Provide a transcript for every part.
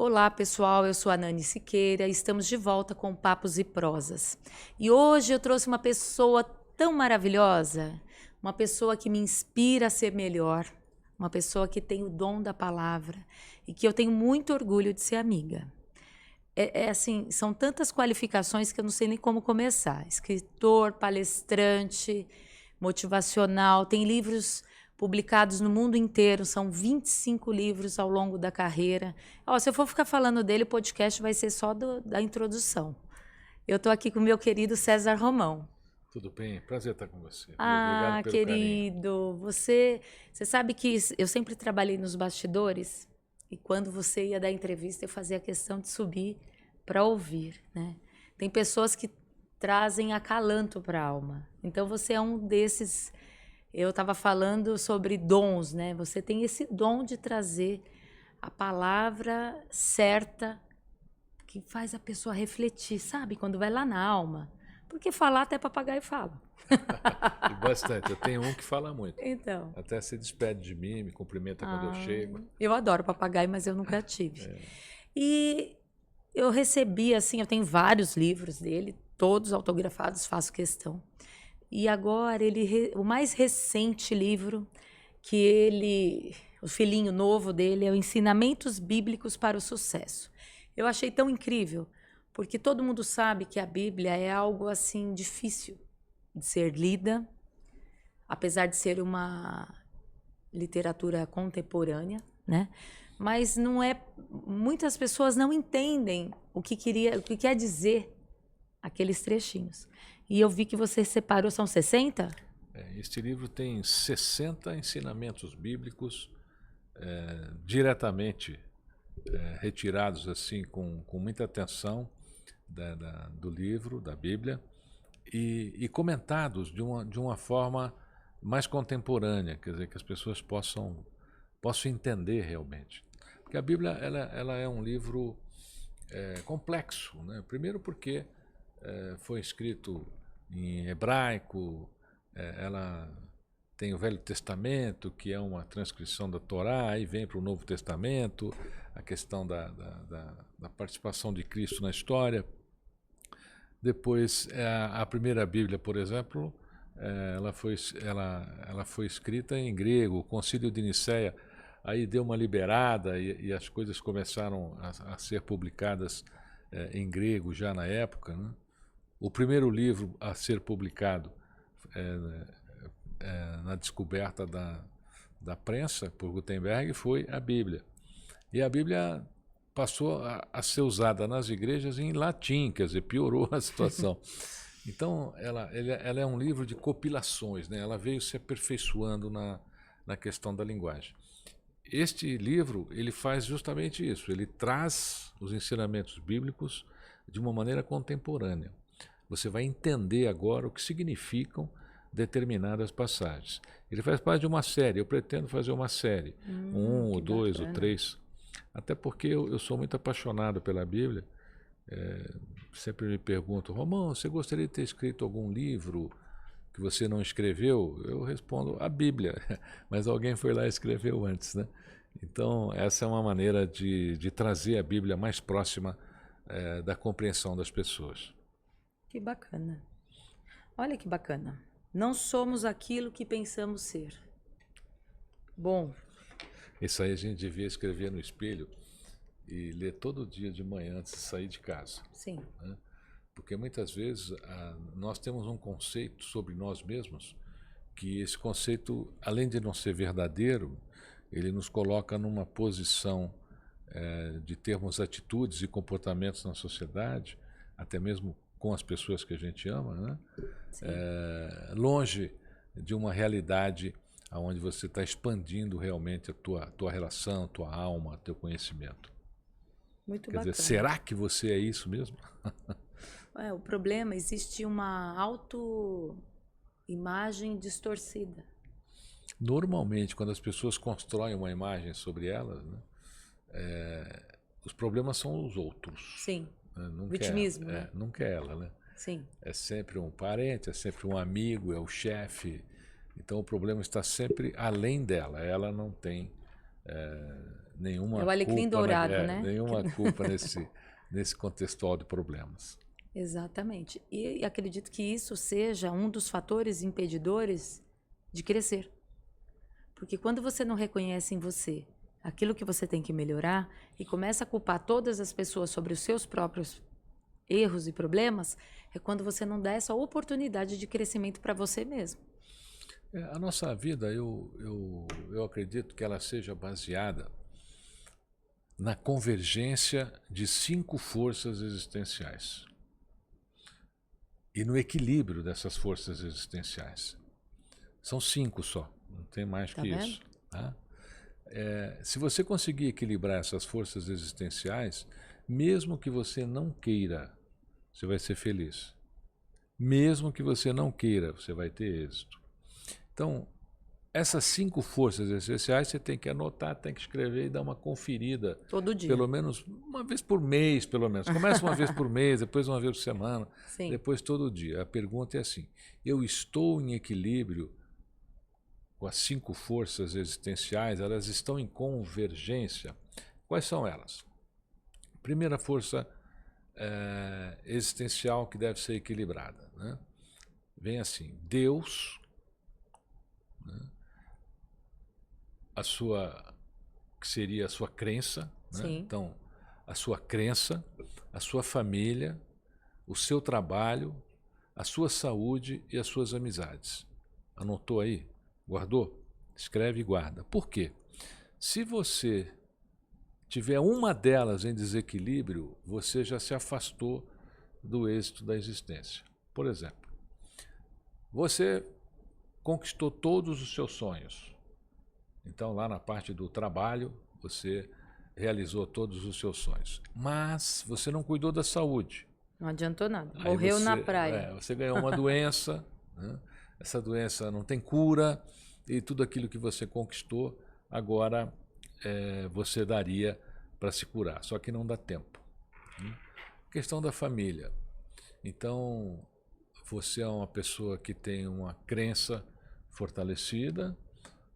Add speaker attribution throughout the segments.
Speaker 1: Olá, pessoal, eu sou a Nani Siqueira, estamos de volta com Papos e Prosas. E hoje eu trouxe uma pessoa tão maravilhosa, uma pessoa que me inspira a ser melhor, uma pessoa que tem o dom da palavra e que eu tenho muito orgulho de ser amiga. É assim, são tantas qualificações que eu não sei nem como começar. Escritor, palestrante, motivacional, tem livros publicados no mundo inteiro, são 25 livros ao longo da carreira. Ó, se eu for ficar falando dele, o podcast vai ser só da introdução. Eu estou aqui com o meu querido César Romão.
Speaker 2: Tudo bem? Prazer estar com você, viu? Obrigado
Speaker 1: Ah,
Speaker 2: pelo carinho.
Speaker 1: querido, você sabe que eu sempre trabalhei nos bastidores e quando você ia dar entrevista eu fazia questão de subir para ouvir, né? Tem pessoas que trazem acalanto para a alma. Então você é um desses. Eu estava falando sobre dons, né? Você tem esse dom de trazer a palavra certa que faz a pessoa refletir, sabe? Quando vai lá na alma. Porque falar até papagaio fala.
Speaker 2: E bastante. Eu tenho um que fala muito.
Speaker 1: Então.
Speaker 2: Até se despede de mim, me cumprimenta quando eu chego.
Speaker 1: Eu adoro papagaio, mas eu nunca tive. E eu recebi, assim, eu tenho vários livros dele, todos autografados, faço questão. E agora, o mais recente livro que o filhinho novo dele é o Ensinamentos Bíblicos para o Sucesso. Eu achei tão incrível, porque todo mundo sabe que a Bíblia é algo assim difícil de ser lida, apesar de ser uma literatura contemporânea, né? Mas não é, muitas pessoas não entendem o que quer dizer aqueles trechinhos. E eu vi que você separou, são 60?
Speaker 2: Este livro tem 60 ensinamentos bíblicos diretamente retirados assim com muita atenção do livro, da Bíblia, e comentados de uma forma mais contemporânea, quer dizer, que as pessoas possam entender realmente. Porque a Bíblia ela é um livro complexo, né? Primeiro porque foi escrito em hebraico, ela tem o Velho Testamento, que é uma transcrição da Torá, aí vem para o Novo Testamento, a questão da participação de Cristo na história. Depois, a primeira Bíblia, por exemplo, ela foi escrita em grego, o Concílio de Nicéia, aí deu uma liberada e as coisas começaram a ser publicadas em grego já na época, né? O primeiro livro a ser publicado na descoberta da prensa por Gutenberg foi a Bíblia. E a Bíblia passou a ser usada nas igrejas em latim, quer dizer, piorou a situação. Então, ela é um livro de compilações, né? Ela veio se aperfeiçoando na questão da linguagem. Este livro, ele faz justamente isso, ele traz os ensinamentos bíblicos de uma maneira contemporânea. Você vai entender agora o que significam determinadas passagens. Ele faz parte de uma série, eu pretendo fazer uma série, o dois,
Speaker 1: bacana.
Speaker 2: o três, até porque eu sou muito apaixonado pela Bíblia. Sempre me pergunto, Romão, você gostaria de ter escrito algum livro que você não escreveu? Eu respondo, a Bíblia, mas alguém foi lá e escreveu antes, né? Então, essa é uma maneira de trazer a Bíblia mais próxima da compreensão das pessoas.
Speaker 1: Que bacana. Olha que bacana. Não somos aquilo que pensamos ser. Bom,
Speaker 2: Isso aí a gente devia escrever no espelho e ler todo dia de manhã antes de sair de casa.
Speaker 1: sim.
Speaker 2: Né? Porque muitas vezes nós temos um conceito sobre nós mesmos que esse conceito, além de não ser verdadeiro, ele nos coloca numa posição de termos atitudes e comportamentos na sociedade, até mesmo com as pessoas que a gente ama, né? Longe de uma realidade onde você está expandindo realmente a tua relação, a tua alma, teu conhecimento.
Speaker 1: Muito
Speaker 2: Quer dizer,
Speaker 1: bacana.
Speaker 2: será que você é isso mesmo?
Speaker 1: O problema, existe uma autoimagem distorcida.
Speaker 2: Normalmente, quando as pessoas constroem uma imagem sobre elas, né, os problemas são os outros.
Speaker 1: Sim.
Speaker 2: Né?
Speaker 1: Vitimismo, né?
Speaker 2: Nunca é ela, né?
Speaker 1: Sim.
Speaker 2: É sempre um parente, é sempre um amigo, é o chefe. Então o problema está sempre além dela. Ela não tem nenhuma
Speaker 1: É o alecrim
Speaker 2: culpa,
Speaker 1: dourado, né?
Speaker 2: nenhuma culpa nesse contextual de problemas.
Speaker 1: Exatamente. E acredito que isso seja um dos fatores impedidores de crescer. Porque quando você não reconhece em você aquilo que você tem que melhorar e começa a culpar todas as pessoas sobre os seus próprios erros e problemas, é quando você não dá essa oportunidade de crescimento para você mesmo.
Speaker 2: A nossa vida, eu acredito que ela seja baseada na convergência de 5 forças existenciais e no equilíbrio dessas forças existenciais. São 5 só, não tem mais
Speaker 1: Tá
Speaker 2: que
Speaker 1: vendo?
Speaker 2: isso. Tá? Se você conseguir equilibrar essas forças existenciais, mesmo que você não queira, você vai ser feliz. Mesmo que você não queira, você vai ter êxito. Então, essas 5 forças essenciais você tem que anotar, tem que escrever e dar uma conferida.
Speaker 1: Todo dia.
Speaker 2: Pelo menos uma vez por mês, pelo menos. Começa uma vez por mês, depois uma vez por semana,
Speaker 1: Sim.
Speaker 2: depois todo dia. A pergunta é assim: eu estou em equilíbrio com as 5 forças existenciais? Elas estão em convergência? Quais são elas? Primeira força existencial que deve ser equilibrada, né? Vem assim: Deus, né? Que seria a sua crença, né?
Speaker 1: Sim.
Speaker 2: Então, a sua crença, a sua família, o seu trabalho, a sua saúde e as suas amizades. Anotou aí? Guardou? Escreve e guarda. Por quê? Se você tiver uma delas em desequilíbrio, você já se afastou do êxito da existência. Por exemplo, você conquistou todos os seus sonhos. Então, lá na parte do trabalho, você realizou todos os seus sonhos. Mas você não cuidou da saúde.
Speaker 1: Não adiantou nada.
Speaker 2: Aí
Speaker 1: Morreu na praia.
Speaker 2: Você ganhou uma doença, né? Essa doença não tem cura, e tudo aquilo que você conquistou, agora você daria para se curar. Só que não dá tempo. Questão da família. Então, você é uma pessoa que tem uma crença fortalecida,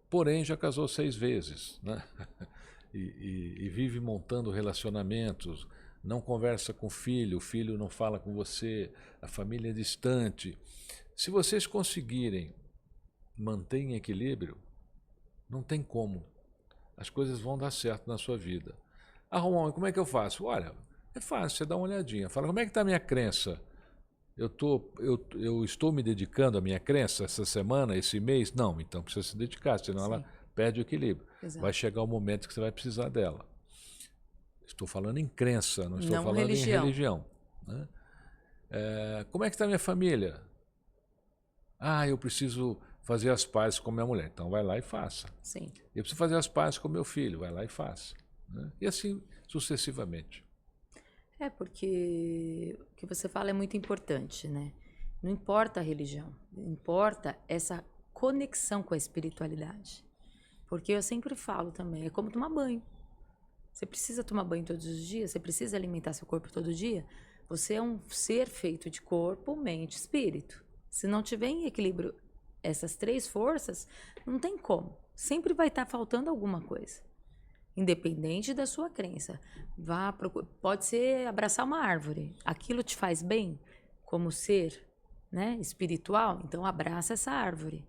Speaker 2: porém já casou 6 vezes, né? E vive montando relacionamentos, não conversa com o filho não fala com você, a família é distante. Se vocês conseguirem manter em equilíbrio, não tem como. As coisas vão dar certo na sua vida. Romão, como é que eu faço? Olha, é fácil, você dá uma olhadinha. Fala, como é que está a minha crença? Eu estou me dedicando à minha crença essa semana, esse mês? Não, então precisa se dedicar, senão
Speaker 1: Sim.
Speaker 2: ela perde o equilíbrio.
Speaker 1: Exato.
Speaker 2: Vai chegar o momento que você vai precisar dela. Estou falando em crença, não estou falando
Speaker 1: religião.
Speaker 2: em religião. Né? Como é que está a minha família? Eu preciso fazer as pazes com minha mulher. Então vai lá e faça.
Speaker 1: Sim.
Speaker 2: Eu preciso fazer as pazes com meu filho. Vai lá e faça. Né? E assim sucessivamente.
Speaker 1: Porque o que você fala é muito importante, né? Não importa a religião, importa essa conexão com a espiritualidade. Porque eu sempre falo também, é como tomar banho. Você precisa tomar banho todos os dias, você precisa alimentar seu corpo todo dia. Você é um ser feito de corpo, mente e espírito. Se não tiver em equilíbrio essas 3 forças, não tem como. Sempre vai estar faltando alguma coisa. Independente da sua crença. Pode ser abraçar uma árvore. Aquilo te faz bem como ser, né, espiritual? Então abraça essa árvore.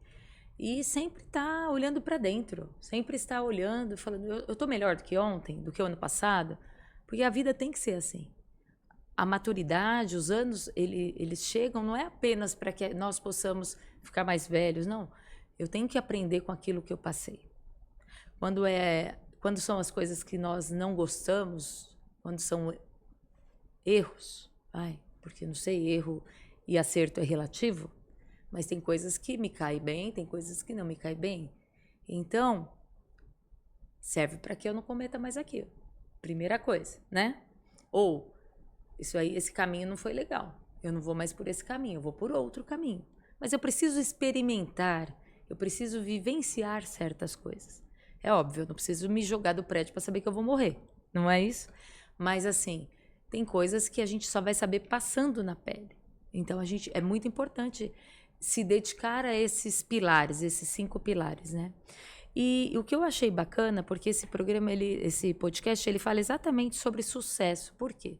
Speaker 1: E sempre está olhando para dentro. Sempre está olhando, falando, eu estou melhor do que ontem, do que o ano passado. Porque a vida tem que ser assim. A maturidade, os anos, eles chegam não é apenas para que nós possamos ficar mais velhos, não. Eu tenho que aprender com aquilo que eu passei. Quando são as coisas que nós não gostamos, quando são erros, porque não sei, erro e acerto é relativo, mas tem coisas que me caem bem, tem coisas que não me caem bem. Então, serve para que eu não cometa mais aquilo. Primeira coisa, né? Ou, esse caminho não foi legal. Eu não vou mais por esse caminho, eu vou por outro caminho. Mas eu preciso experimentar, eu preciso vivenciar certas coisas. É óbvio, eu não preciso me jogar do prédio para saber que eu vou morrer, não é isso? Mas assim, tem coisas que a gente só vai saber passando na pele. Então é muito importante se dedicar a esses pilares, esses 5 pilares, né? E o que eu achei bacana, porque esse programa, esse podcast, ele fala exatamente sobre sucesso. Por quê?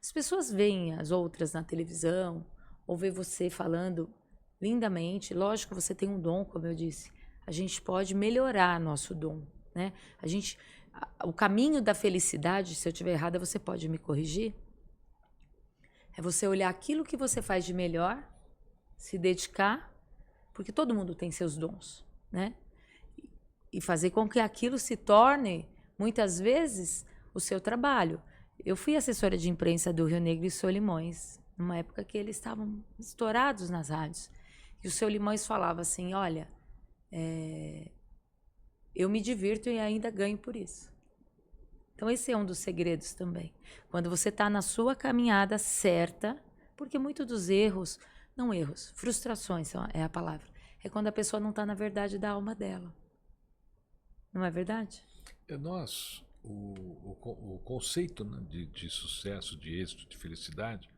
Speaker 1: As pessoas veem as outras na televisão, ou vê você falando lindamente. Lógico que você tem um dom, como eu disse. A gente pode melhorar nosso dom, né? O caminho da felicidade, se eu estiver errada, você pode me corrigir. É você olhar aquilo que você faz de melhor, se dedicar, porque todo mundo tem seus dons, né? E fazer com que aquilo se torne, muitas vezes, o seu trabalho. Eu fui assessora de imprensa do Rio Negro e Solimões, numa época que eles estavam estourados nas rádios. E o seu Limões falava assim, olha, eu me divirto e ainda ganho por isso. Então esse é um dos segredos também. Quando você está na sua caminhada certa, porque muitos dos erros, não erros, frustrações é a palavra, é quando a pessoa não está na verdade da alma dela. Não é verdade?
Speaker 2: O conceito, né, de sucesso, de êxito, de felicidade,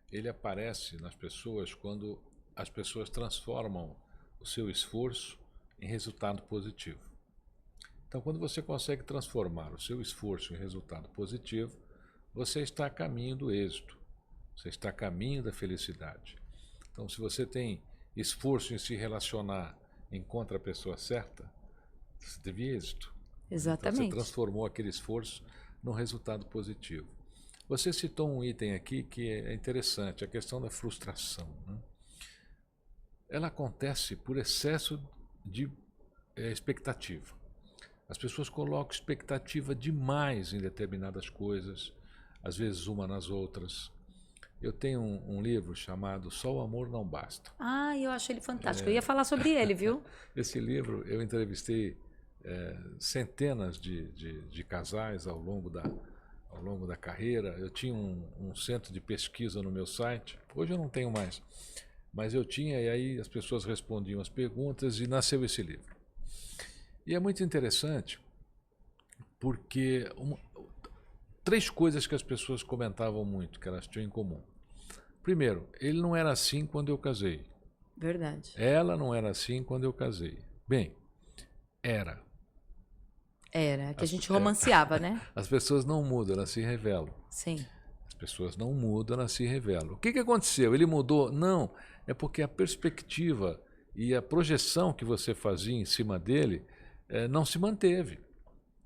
Speaker 2: ele aparece nas pessoas quando as pessoas transformam o seu esforço em resultado positivo. Então, quando você consegue transformar o seu esforço em resultado positivo, você está a caminho do êxito, você está a caminho da felicidade. Então, se você tem esforço em se relacionar, encontra a pessoa certa, você teve êxito.
Speaker 1: Exatamente.
Speaker 2: Então, você transformou aquele esforço num resultado positivo. Você citou um item aqui que é interessante, a questão da frustração, né? Ela acontece por excesso de expectativa. As pessoas colocam expectativa demais em determinadas coisas, às vezes uma nas outras. Eu tenho um livro chamado Só o Amor Não Basta.
Speaker 1: Ah, eu acho ele fantástico. Eu ia falar sobre ele, viu?
Speaker 2: Esse livro, eu entrevistei centenas de casais ao longo da carreira. Eu tinha um centro de pesquisa no meu site. Hoje eu não tenho mais. Mas eu tinha, e aí as pessoas respondiam as perguntas e nasceu esse livro. E é muito interessante porque três coisas que as pessoas comentavam muito, que elas tinham em comum. Primeiro, ele não era assim quando eu casei.
Speaker 1: Verdade.
Speaker 2: Ela não era assim quando eu casei. Bem, era.
Speaker 1: Era, que a gente romanceava, né?
Speaker 2: As pessoas não mudam, elas se revelam.
Speaker 1: Sim.
Speaker 2: As pessoas não mudam, elas se revelam. O que aconteceu? Ele mudou? Não, é porque a perspectiva e a projeção que você fazia em cima dele não se manteve.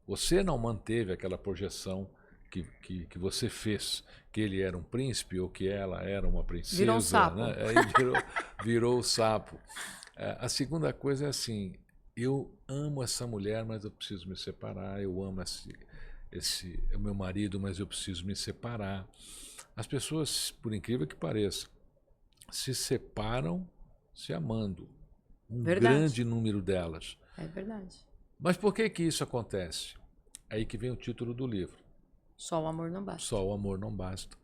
Speaker 2: Você não manteve aquela projeção que você fez, que ele era um príncipe ou que ela era uma princesa.
Speaker 1: Virou um sapo.
Speaker 2: Né? Aí virou o sapo. A segunda coisa é assim, eu amo essa mulher, mas eu preciso me separar, eu amo o meu marido, mas eu preciso me separar. As pessoas, por incrível que pareça, se separam se amando. Grande número delas.
Speaker 1: É verdade.
Speaker 2: Mas por que isso acontece? Aí que vem o título do livro.
Speaker 1: Só o amor não basta.
Speaker 2: Só o amor não basta.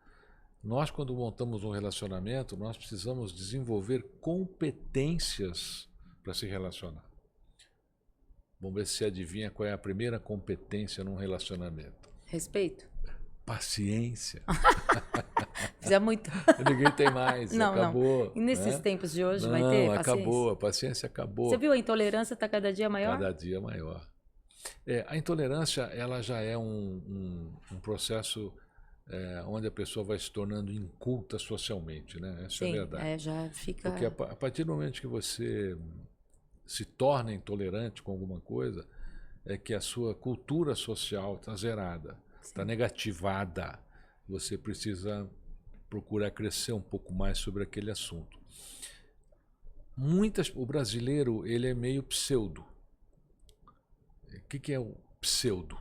Speaker 2: Nós, quando montamos um relacionamento, nós precisamos desenvolver competências para se relacionar. Vamos ver se você adivinha qual é a primeira competência num relacionamento.
Speaker 1: Respeito.
Speaker 2: Paciência.
Speaker 1: Já muito.
Speaker 2: Ninguém tem mais,
Speaker 1: não,
Speaker 2: acabou.
Speaker 1: Não. E nesses tempos de hoje
Speaker 2: não,
Speaker 1: vai ter paciência?
Speaker 2: Acabou, a paciência acabou.
Speaker 1: Você viu, a intolerância está cada dia maior?
Speaker 2: Cada dia maior. A intolerância, ela já é um processo onde a pessoa vai se tornando inculta socialmente, né? Essa é a verdade.
Speaker 1: Já fica...
Speaker 2: Porque a partir do momento que você se torna intolerante com alguma coisa, é que a sua cultura social está zerada, está negativada. Você precisa procurar crescer um pouco mais sobre aquele assunto. O brasileiro, ele é meio pseudo. O que é o pseudo?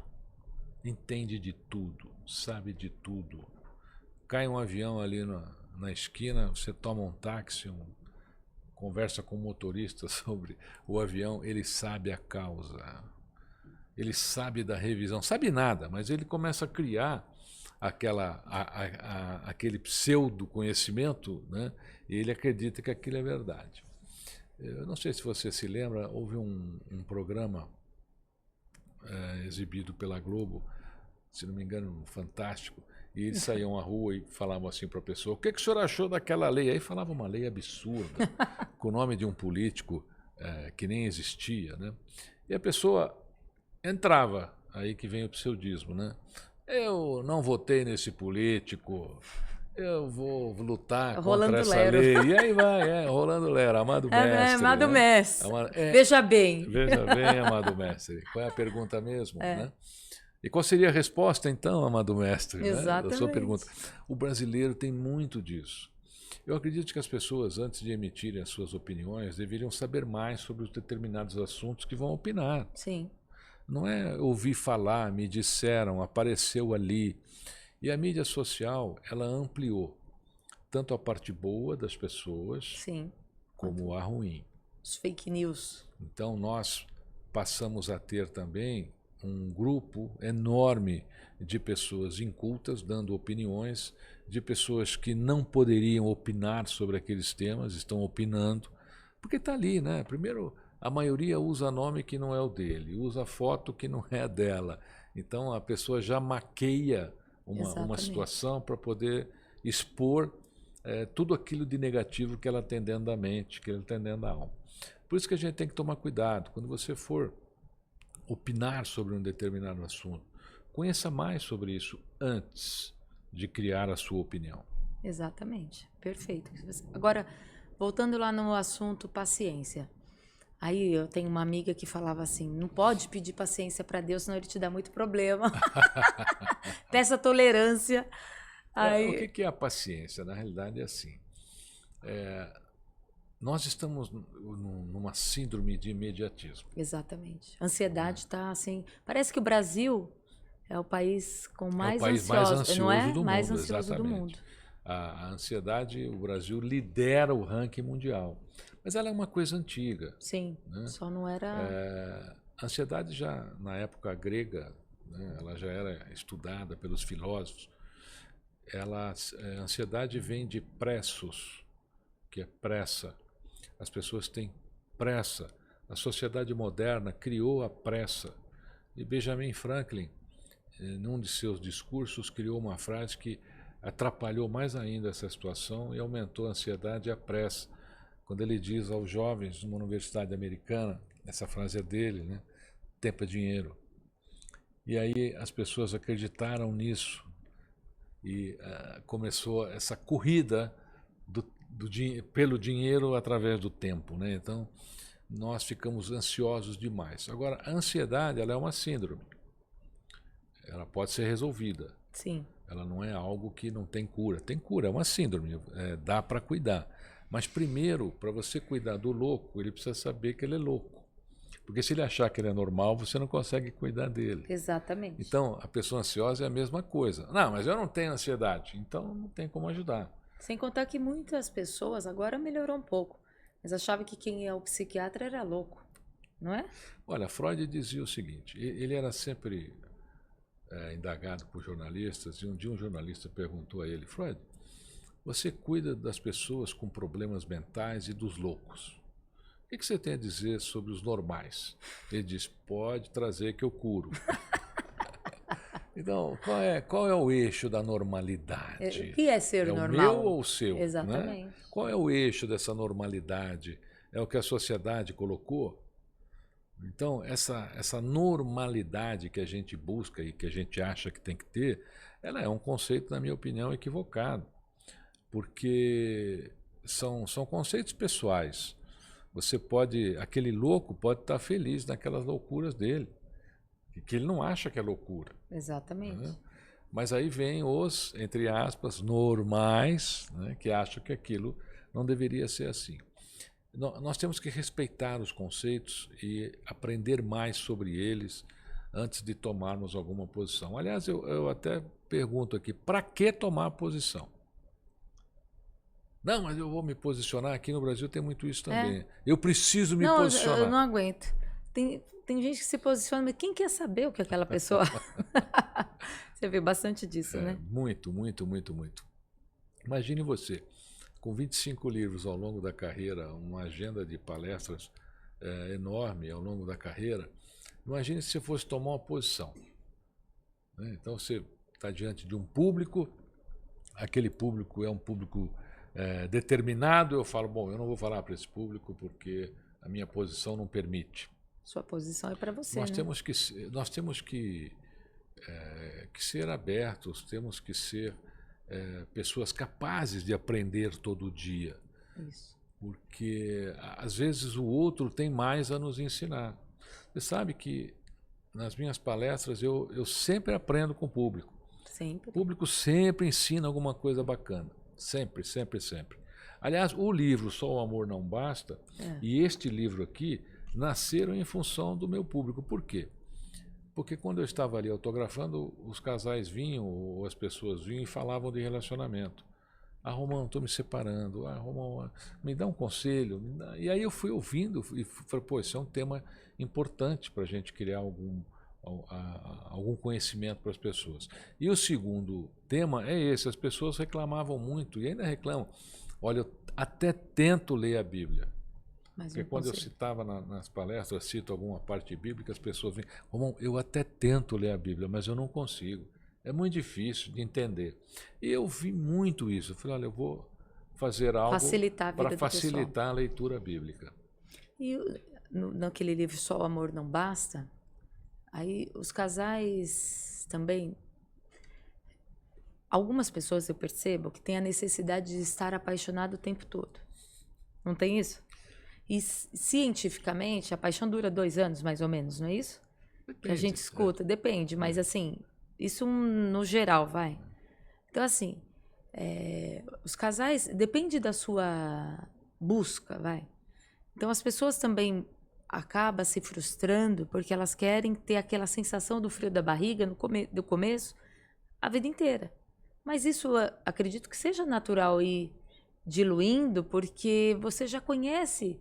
Speaker 2: Entende de tudo, sabe de tudo. Cai um avião ali na esquina, você toma um táxi, conversa com o motorista sobre o avião, ele sabe a causa. Ele sabe da revisão, sabe nada, mas ele começa a criar aquele pseudo conhecimento, né? E ele acredita que aquilo é verdade. Eu não sei se você se lembra, houve um programa exibido pela Globo, se não me engano, fantástico, e eles saíam à rua e falavam assim para a pessoa: o que o senhor achou daquela lei? Aí falava uma lei absurda, com o nome de um político que nem existia, né? E a pessoa entrava, aí que vem o pseudismo, né? Eu não votei nesse político, eu vou lutar contra
Speaker 1: Rolando
Speaker 2: essa
Speaker 1: Lero.
Speaker 2: lei. E aí vai, rolando Lero, amado mestre,
Speaker 1: Amado
Speaker 2: né?
Speaker 1: mestre. Veja bem.
Speaker 2: Veja bem, amado mestre. Qual é a pergunta mesmo, né? E qual seria a resposta, então, amado mestre, né, da sua pergunta?
Speaker 1: Exatamente.
Speaker 2: O brasileiro tem muito disso. Eu acredito que as pessoas, antes de emitirem as suas opiniões, deveriam saber mais sobre os determinados assuntos que vão opinar.
Speaker 1: Sim,
Speaker 2: Não é ouvir falar, me disseram, apareceu ali. E a mídia social, ela ampliou tanto a parte boa das pessoas
Speaker 1: sim.
Speaker 2: como a ruim.
Speaker 1: Os fake news.
Speaker 2: Então nós passamos a ter também um grupo enorme de pessoas incultas dando opiniões, de pessoas que não poderiam opinar sobre aqueles temas, estão opinando, porque está ali, né? Primeiro, a maioria usa nome que não é o dele, usa foto que não é a dela. Então a pessoa já maqueia uma
Speaker 1: Exatamente.
Speaker 2: situação para poder expor tudo aquilo de negativo que ela tem dentro da mente, que ela tem dentro da alma. Por isso que a gente tem que tomar cuidado. Quando você for opinar sobre um determinado assunto, conheça mais sobre isso antes de criar a sua opinião.
Speaker 1: Exatamente. Perfeito. Agora, voltando lá no assunto paciência. Aí eu tenho uma amiga que falava assim: não pode pedir paciência para Deus, senão ele te dá muito problema. Peça tolerância.
Speaker 2: O
Speaker 1: Aí,
Speaker 2: que é a paciência? Na realidade é assim. Nós estamos numa síndrome de imediatismo.
Speaker 1: exatamente. Ansiedade tá assim. Parece que o Brasil é o país com
Speaker 2: É o
Speaker 1: mais
Speaker 2: país mais
Speaker 1: ansioso, não
Speaker 2: ansioso
Speaker 1: é?
Speaker 2: do
Speaker 1: Mais
Speaker 2: mundo,
Speaker 1: ansioso do mundo.
Speaker 2: exatamente. A ansiedade, o Brasil lidera o ranking mundial. Mas ela é uma coisa antiga,
Speaker 1: Sim,
Speaker 2: né?
Speaker 1: só não era.
Speaker 2: A ansiedade já, na época grega, né, ela já era estudada pelos filósofos. A ansiedade vem de pressos, que é pressa. As pessoas têm pressa. A sociedade moderna criou a pressa. E Benjamin Franklin, num de seus discursos, criou uma frase que atrapalhou mais ainda essa situação e aumentou a ansiedade e a pressa. Quando ele diz aos jovens numa universidade americana, essa frase é dele, né? Tempo é dinheiro. E aí as pessoas acreditaram nisso e começou essa corrida pelo dinheiro através do tempo, né? Então nós ficamos ansiosos demais. Agora, a ansiedade, ela é uma síndrome. Ela pode ser resolvida.
Speaker 1: Sim,
Speaker 2: Ela não é algo que não tem cura. Tem cura, é uma síndrome, dá para cuidar. Mas primeiro, para você cuidar do louco, ele precisa saber que ele é louco. Porque se ele achar que ele é normal, você não consegue cuidar dele.
Speaker 1: exatamente.
Speaker 2: Então, a pessoa ansiosa é a mesma coisa. Não, mas eu não tenho ansiedade, então não tem como ajudar.
Speaker 1: Sem contar que muitas pessoas, agora melhorou um pouco, mas achavam que quem é o psiquiatra era louco, não é?
Speaker 2: Olha, Freud dizia o seguinte, ele era sempre indagado por jornalistas, e um dia um jornalista perguntou a ele: Freud, você cuida das pessoas com problemas mentais e dos loucos. O que você tem a dizer sobre os normais? Ele diz: pode trazer que eu curo. Então, qual é o eixo da normalidade?
Speaker 1: O que é ser
Speaker 2: É o
Speaker 1: normal?
Speaker 2: meu ou o seu? Né?
Speaker 1: Exatamente.
Speaker 2: Qual é o eixo dessa normalidade? É o que a sociedade colocou? Então, essa normalidade que a gente busca e que a gente acha que tem que ter, ela é um conceito, na minha opinião, equivocado. Porque são conceitos pessoais. Aquele louco pode estar feliz naquelas loucuras dele, que ele não acha que é loucura.
Speaker 1: Exatamente.
Speaker 2: Né? Mas aí vem os, entre aspas, normais, né, que acham que aquilo não deveria ser assim. Nós temos que respeitar os conceitos e aprender mais sobre eles antes de tomarmos alguma posição. Aliás, eu até pergunto aqui, para que tomar posição? Não, mas eu vou me posicionar. Aqui no Brasil tem muito isso também. Eu preciso me
Speaker 1: Não,
Speaker 2: posicionar.
Speaker 1: eu não aguento. Tem gente que se posiciona, mas quem quer saber o que aquela pessoa. Você vê bastante disso, né?
Speaker 2: Muito, muito, muito, muito. Imagine você, com 25 livros ao longo da carreira, uma agenda de palestras enorme ao longo da carreira. Imagine se você fosse tomar uma posição. Né? Então você está diante de um público, aquele público é um público determinado. Eu falo, bom, eu não vou falar para esse público porque a minha posição não permite.
Speaker 1: Sua posição é para você,
Speaker 2: Nós
Speaker 1: né?
Speaker 2: temos que, nós temos que ser abertos, temos que ser pessoas capazes de aprender todo dia,
Speaker 1: Isso.
Speaker 2: porque às vezes o outro tem mais a nos ensinar. Você sabe que nas minhas palestras eu sempre aprendo com o público. O
Speaker 1: Sempre.
Speaker 2: público sempre ensina alguma coisa bacana. Sempre, sempre, sempre. Aliás, o livro Só o Amor Não Basta e este livro aqui nasceram em função do meu público. Por quê? Porque quando eu estava ali autografando, os casais vinham, ou as pessoas vinham e falavam de relacionamento. Ah, Romão, estou me separando. Ah, Romão, me dá um conselho. E aí eu fui ouvindo e falei, pô, isso é um tema importante para a gente criar algum conhecimento para as pessoas. E o segundo tema é esse, as pessoas reclamavam muito, e ainda reclamam. Olha, eu até tento ler a Bíblia. Porque quando eu citava nas palestras, cito alguma parte bíblica, as pessoas vêm, Romão, eu até tento ler a Bíblia, mas eu não consigo. É muito difícil de entender. E eu vi muito isso. Eu falei, olha, eu vou fazer algo para facilitar a leitura bíblica.
Speaker 1: E naquele livro Só o Amor Não Basta, aí os casais também... Algumas pessoas eu percebo que têm a necessidade de estar apaixonado o tempo todo. Não tem isso? E cientificamente, a paixão dura 2 anos, mais ou menos, não é isso? Depende, que a gente escuta, depende, mas assim, isso no geral, vai. Então, assim, os casais, depende da sua busca, vai. Então, as pessoas também acabam se frustrando porque elas querem ter aquela sensação do frio da barriga do começo a vida inteira. Mas isso, acredito que seja natural ir diluindo, porque você já conhece.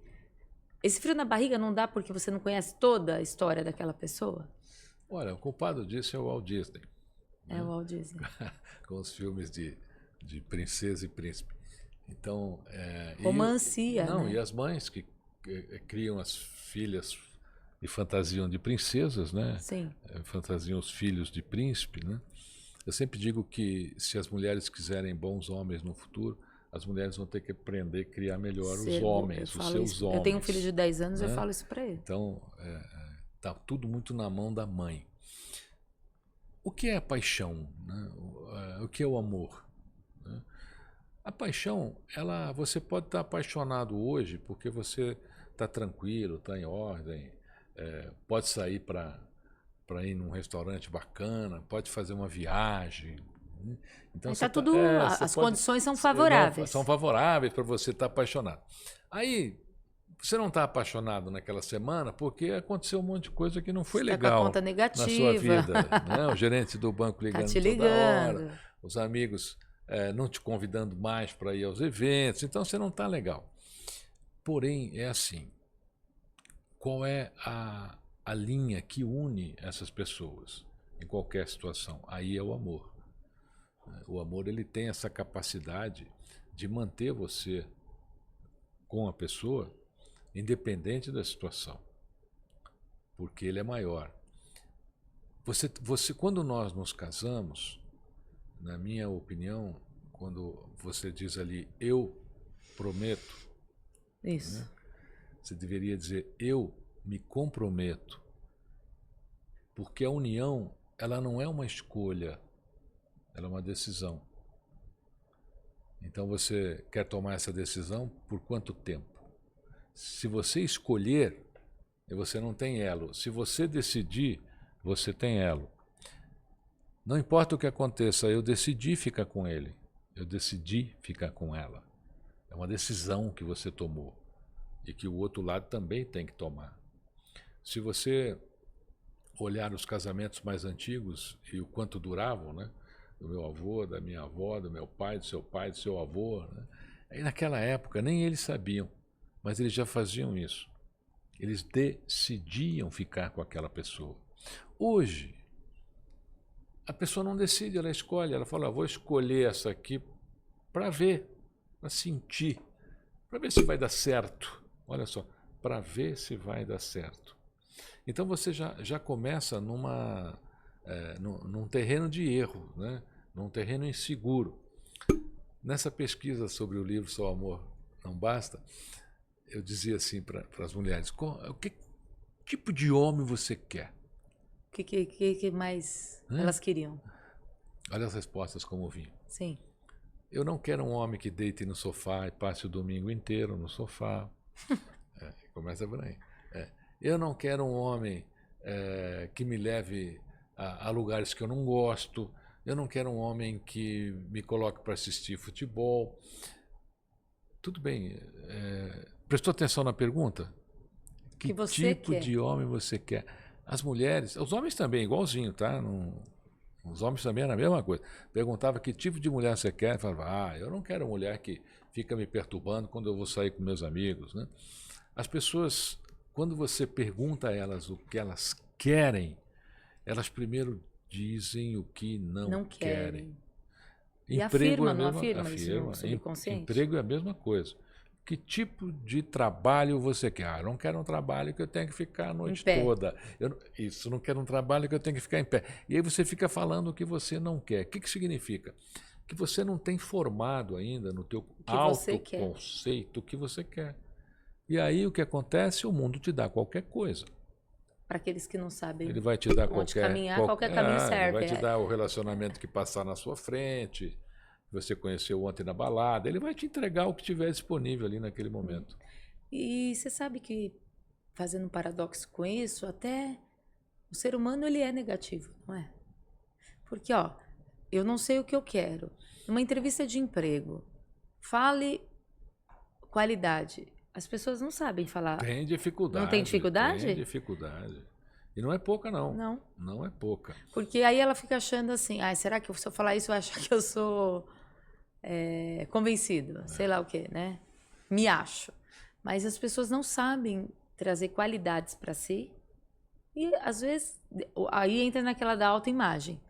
Speaker 1: Esse frio na barriga não dá porque você não conhece toda a história daquela pessoa?
Speaker 2: Olha, o culpado disso é o Walt Disney.
Speaker 1: É o Walt Disney.
Speaker 2: Com os filmes de princesa e príncipe. Então,
Speaker 1: romancia, né?
Speaker 2: E as mães que criam as filhas e fantasiam de princesas, né?
Speaker 1: Sim.
Speaker 2: Fantasiam os filhos de príncipe, né? Eu sempre digo que se as mulheres quiserem bons homens no futuro, as mulheres vão ter que aprender a criar melhor os homens, os seus homens.
Speaker 1: Eu tenho um filho de 10 anos, né? Eu falo isso para ele.
Speaker 2: Então, tá tudo muito na mão da mãe. O que é a paixão? Né? O que é o amor? Né? A paixão, você pode estar apaixonado hoje porque você está tranquilo, está em ordem, pode sair para ir num restaurante bacana, pode fazer uma viagem. Então
Speaker 1: as condições são favoráveis.
Speaker 2: São favoráveis para você estar apaixonado. Aí você não está apaixonado naquela semana porque aconteceu um monte de coisa que não foi legal
Speaker 1: com a conta negativa.
Speaker 2: na sua vida. Né? O gerente do banco ligando toda hora, os amigos não te convidando mais para ir aos eventos, então você não está legal. Porém, é assim, qual é a linha que une essas pessoas em qualquer situação? Aí é o amor. O amor, ele tem essa capacidade de manter você com a pessoa independente da situação, porque ele é maior. Quando nós nos casamos, na minha opinião, quando você diz ali, eu prometo,
Speaker 1: isso, né?
Speaker 2: Você deveria dizer, eu me comprometo, porque a união, ela não é uma escolha, ela é uma decisão. Então você quer tomar essa decisão por quanto tempo? Se você escolher, você não tem elo. Se você decidir, você tem elo. Não importa o que aconteça, eu decidi ficar com ele. Eu decidi ficar com ela. É uma decisão que você tomou e que o outro lado também tem que tomar. Se você olhar os casamentos mais antigos e o quanto duravam, né? Do meu avô, da minha avó, do meu pai, do seu avô, né? Aí naquela época nem eles sabiam, mas eles já faziam isso. Eles decidiam ficar com aquela pessoa. Hoje, a pessoa não decide, ela escolhe. Ela fala, vou escolher essa aqui para ver, para sentir, para ver se vai dar certo. Olha só, para ver se vai dar certo. Então você já começa num terreno de erro, né? Num terreno inseguro. Nessa pesquisa sobre o livro Só o Amor Não Basta, eu dizia assim para as mulheres, o tipo de homem você quer?
Speaker 1: O que mais elas queriam?
Speaker 2: Olha as respostas como vinham.
Speaker 1: Sim.
Speaker 2: Eu não quero um homem que deite no sofá e passe o domingo inteiro no sofá. Começa por aí. Eu não quero um homem que me leve a lugares que eu não gosto. Eu não quero um homem que me coloque para assistir futebol. Tudo bem. Prestou atenção na pergunta? Que
Speaker 1: você
Speaker 2: tipo
Speaker 1: quer.
Speaker 2: de homem você quer? As mulheres, os homens também, igualzinho, tá? Os homens também era a mesma coisa. Perguntava que tipo de mulher você quer. Falava, eu não quero mulher que fica me perturbando quando eu vou sair com meus amigos, né? As pessoas, quando você pergunta a elas o que elas querem, elas primeiro dizem o que não querem.
Speaker 1: E
Speaker 2: Emprego
Speaker 1: afirma,
Speaker 2: é a
Speaker 1: não
Speaker 2: mesma,
Speaker 1: afirma isso no subconsciente?
Speaker 2: Emprego é a mesma coisa. Que tipo de trabalho você quer? Eu não quero um trabalho que eu tenha que ficar a noite toda. Isso, não quero um trabalho que eu tenha que ficar em pé. E aí você fica falando o que você não quer. O que significa? Que você não tem formado ainda no teu autoconceito o que você quer. E aí o que acontece? O mundo te dá qualquer coisa.
Speaker 1: Para aqueles que não sabem.
Speaker 2: Ele vai te dar qualquer
Speaker 1: caminho serve.
Speaker 2: Ele vai te dar o relacionamento que passar na sua frente, que você conheceu ontem na balada. Ele vai te entregar o que tiver disponível ali naquele momento.
Speaker 1: E você sabe que, fazendo um paradoxo com isso, até o ser humano ele é negativo, não é? Porque, eu não sei o que eu quero. Numa entrevista de emprego, fale qualidade. As pessoas não sabem falar.
Speaker 2: Tem dificuldade.
Speaker 1: Não tem dificuldade?
Speaker 2: Tem dificuldade. E não é pouca, não.
Speaker 1: Não.
Speaker 2: Não é pouca.
Speaker 1: Porque aí ela fica achando assim, será que se eu falar isso, vai achar que eu sou convencido? Sei lá o quê, né? Me acho. Mas as pessoas não sabem trazer qualidades para si. E, às vezes, aí entra naquela da autoimagem.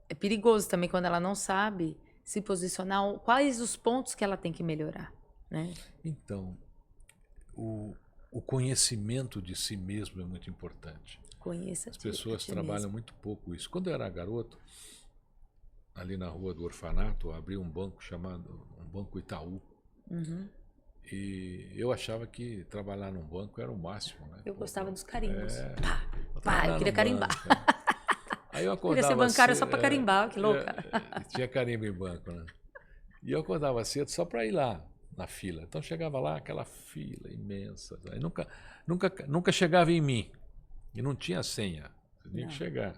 Speaker 1: É perigoso também quando ela não sabe se posicionar, quais os pontos que ela tem que melhorar, né?
Speaker 2: Então, o conhecimento de si mesmo é muito importante.
Speaker 1: Conheça.
Speaker 2: As pessoas trabalham muito pouco isso. Quando eu era garoto, ali na rua do orfanato, abri um banco chamado Banco Itaú.
Speaker 1: Uhum.
Speaker 2: E eu achava que trabalhar num banco era o máximo, né?
Speaker 1: Eu gostava dos carimbos.
Speaker 2: Eu
Speaker 1: queria carimbar.
Speaker 2: Aí eu
Speaker 1: queria ser bancário só para carimbar, que louca.
Speaker 2: Tinha carimbo em banco, né? E eu acordava cedo só para ir lá na fila. Então chegava lá, aquela fila imensa. Aí nunca chegava em mim. E não tinha senha. Você tinha que chegar.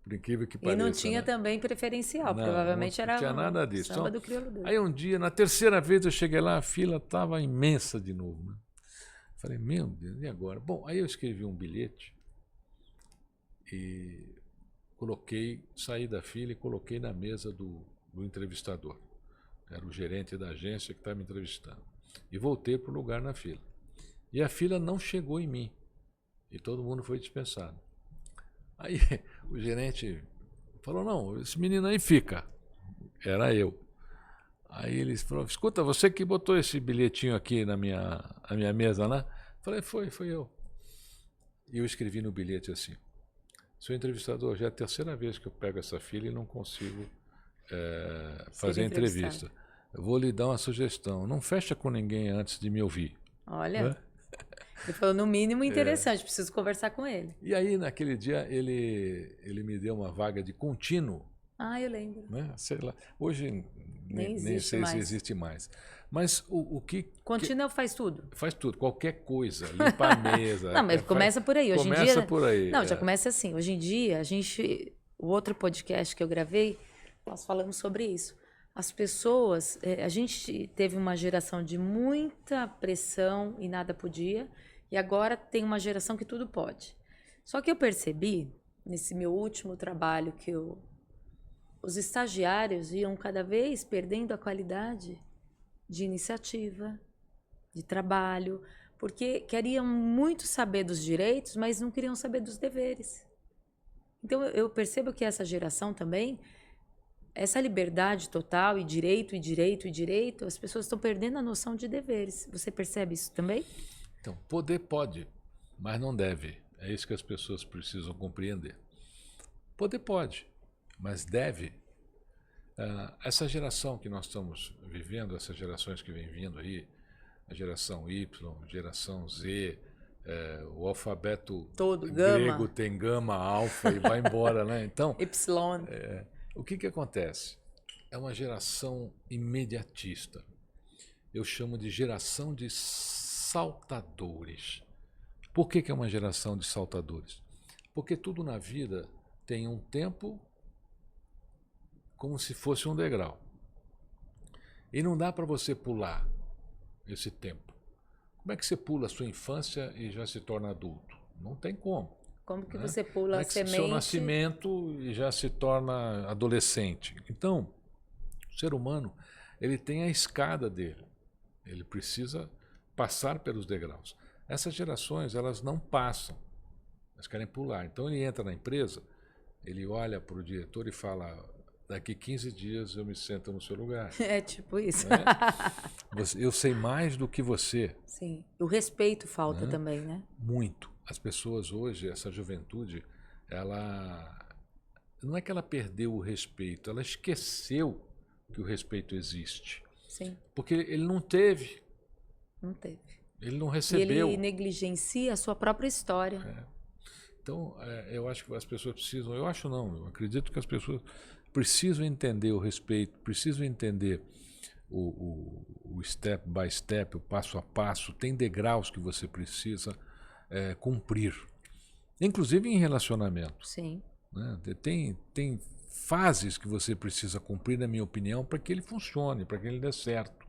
Speaker 2: Por incrível que pareça.
Speaker 1: E não tinha também preferencial. Provavelmente era.
Speaker 2: Não tinha nada disso.
Speaker 1: Samba do crioulo doido.
Speaker 2: Aí um dia, na terceira vez eu cheguei lá, a fila estava imensa de novo. Né? Falei, meu Deus, e agora? Bom, aí eu escrevi um bilhete e saí da fila e coloquei na mesa do entrevistador. Era o gerente da agência que estava me entrevistando. E voltei para o lugar na fila. E a fila não chegou em mim. E todo mundo foi dispensado. Aí o gerente falou, não, esse menino aí fica. Era eu. Aí eles falaram, escuta, você que botou esse bilhetinho aqui na minha mesa, né? Falei, foi eu. E eu escrevi no bilhete assim, seu entrevistador, já é a terceira vez que eu pego essa fila e não consigo fazer a entrevista. Eu vou lhe dar uma sugestão, não fecha com ninguém antes de me ouvir.
Speaker 1: Olha, né? Ele falou, no mínimo interessante, preciso conversar com ele.
Speaker 2: E aí, naquele dia, ele me deu uma vaga de contínuo.
Speaker 1: Eu lembro.
Speaker 2: Né? Sei lá. Hoje nem sei
Speaker 1: mais.
Speaker 2: Se existe mais. Mas o que...
Speaker 1: Contínuo faz tudo?
Speaker 2: Faz tudo, qualquer coisa, limpa a mesa.
Speaker 1: Não, mas começa por aí. Hoje
Speaker 2: começa
Speaker 1: em dia,
Speaker 2: por aí.
Speaker 1: Não, já começa assim. Hoje em dia, o outro podcast que eu gravei, nós falamos sobre isso. As pessoas, a gente teve uma geração de muita pressão e nada podia, e agora tem uma geração que tudo pode. Só que eu percebi, nesse meu último trabalho, que os estagiários iam cada vez perdendo a qualidade de iniciativa, de trabalho, porque queriam muito saber dos direitos, mas não queriam saber dos deveres. Então eu percebo que essa geração também, essa liberdade total e direito, as pessoas estão perdendo a noção de deveres. Você percebe isso também?
Speaker 2: Então, poder pode, mas não deve. É isso que as pessoas precisam compreender. Poder pode, mas deve. Essa geração que nós estamos vivendo, essas gerações que vêm vindo aí, a geração Y, geração Z, o alfabeto
Speaker 1: Todo,
Speaker 2: grego
Speaker 1: gama,
Speaker 2: tem gama, alfa e vai embora, né? Então,
Speaker 1: epsilon.
Speaker 2: o que acontece? É uma geração imediatista. Eu chamo de geração de saltadores. Por que é uma geração de saltadores? Porque tudo na vida tem um tempo como se fosse um degrau. E não dá para você pular esse tempo. Como é que você pula a sua infância e já se torna adulto? Não tem como.
Speaker 1: Como que
Speaker 2: Né?
Speaker 1: você pula
Speaker 2: Como
Speaker 1: a
Speaker 2: é que seu
Speaker 1: semente?
Speaker 2: nascimento e já se torna adolescente? Então, o ser humano, ele tem a escada dele. Ele precisa passar pelos degraus. Essas gerações, elas não passam. Elas querem pular. Então, ele entra na empresa, ele olha para o diretor e fala: daqui 15 dias eu me sento no seu lugar.
Speaker 1: É tipo isso.
Speaker 2: Né? Eu sei mais do que você.
Speaker 1: Sim. O respeito falta
Speaker 2: Né?
Speaker 1: também, né?
Speaker 2: Muito. As pessoas hoje, essa juventude, ela não é que ela perdeu o respeito, ela esqueceu que o respeito existe.
Speaker 1: Sim.
Speaker 2: Porque ele não teve,
Speaker 1: Não teve.
Speaker 2: ele não
Speaker 1: E
Speaker 2: recebeu.
Speaker 1: ele negligencia a sua própria história.
Speaker 2: Então, eu acho que as pessoas precisam, eu acho não, eu acredito que as pessoas precisam entender o respeito, precisam entender o step by step, o passo a passo, tem degraus que você precisa cumprir, inclusive em relacionamento.
Speaker 1: Sim.
Speaker 2: Né? Tem fases que você precisa cumprir, na minha opinião, para que ele funcione, para que ele dê certo.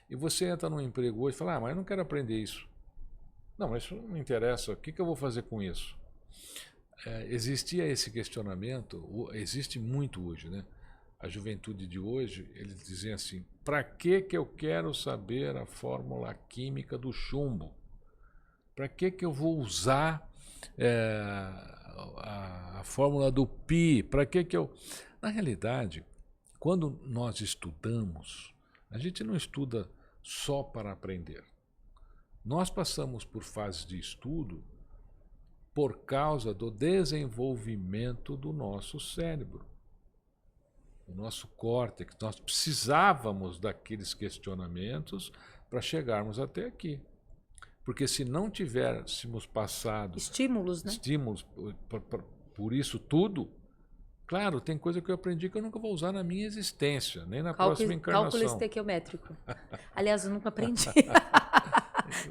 Speaker 2: E você entra num emprego hoje e fala: mas eu não quero aprender isso. Não, mas isso não me interessa, o que eu vou fazer com isso? Existia esse questionamento, existe muito hoje, né? A juventude de hoje, eles dizem assim: para que eu quero saber a fórmula química do chumbo? Para que eu vou usar a fórmula do pi? Para que eu... Na realidade, quando nós estudamos, a gente não estuda só para aprender. Nós passamos por fases de estudo por causa do desenvolvimento do nosso cérebro, do nosso córtex. Nós precisávamos daqueles questionamentos para chegarmos até aqui. Porque se não tivéssemos passado
Speaker 1: Estímulos, né?
Speaker 2: estímulos por isso tudo, claro, tem coisa que eu aprendi que eu nunca vou usar na minha existência, nem na próxima encarnação.
Speaker 1: Cálculo estequiométrico. Aliás, eu nunca aprendi.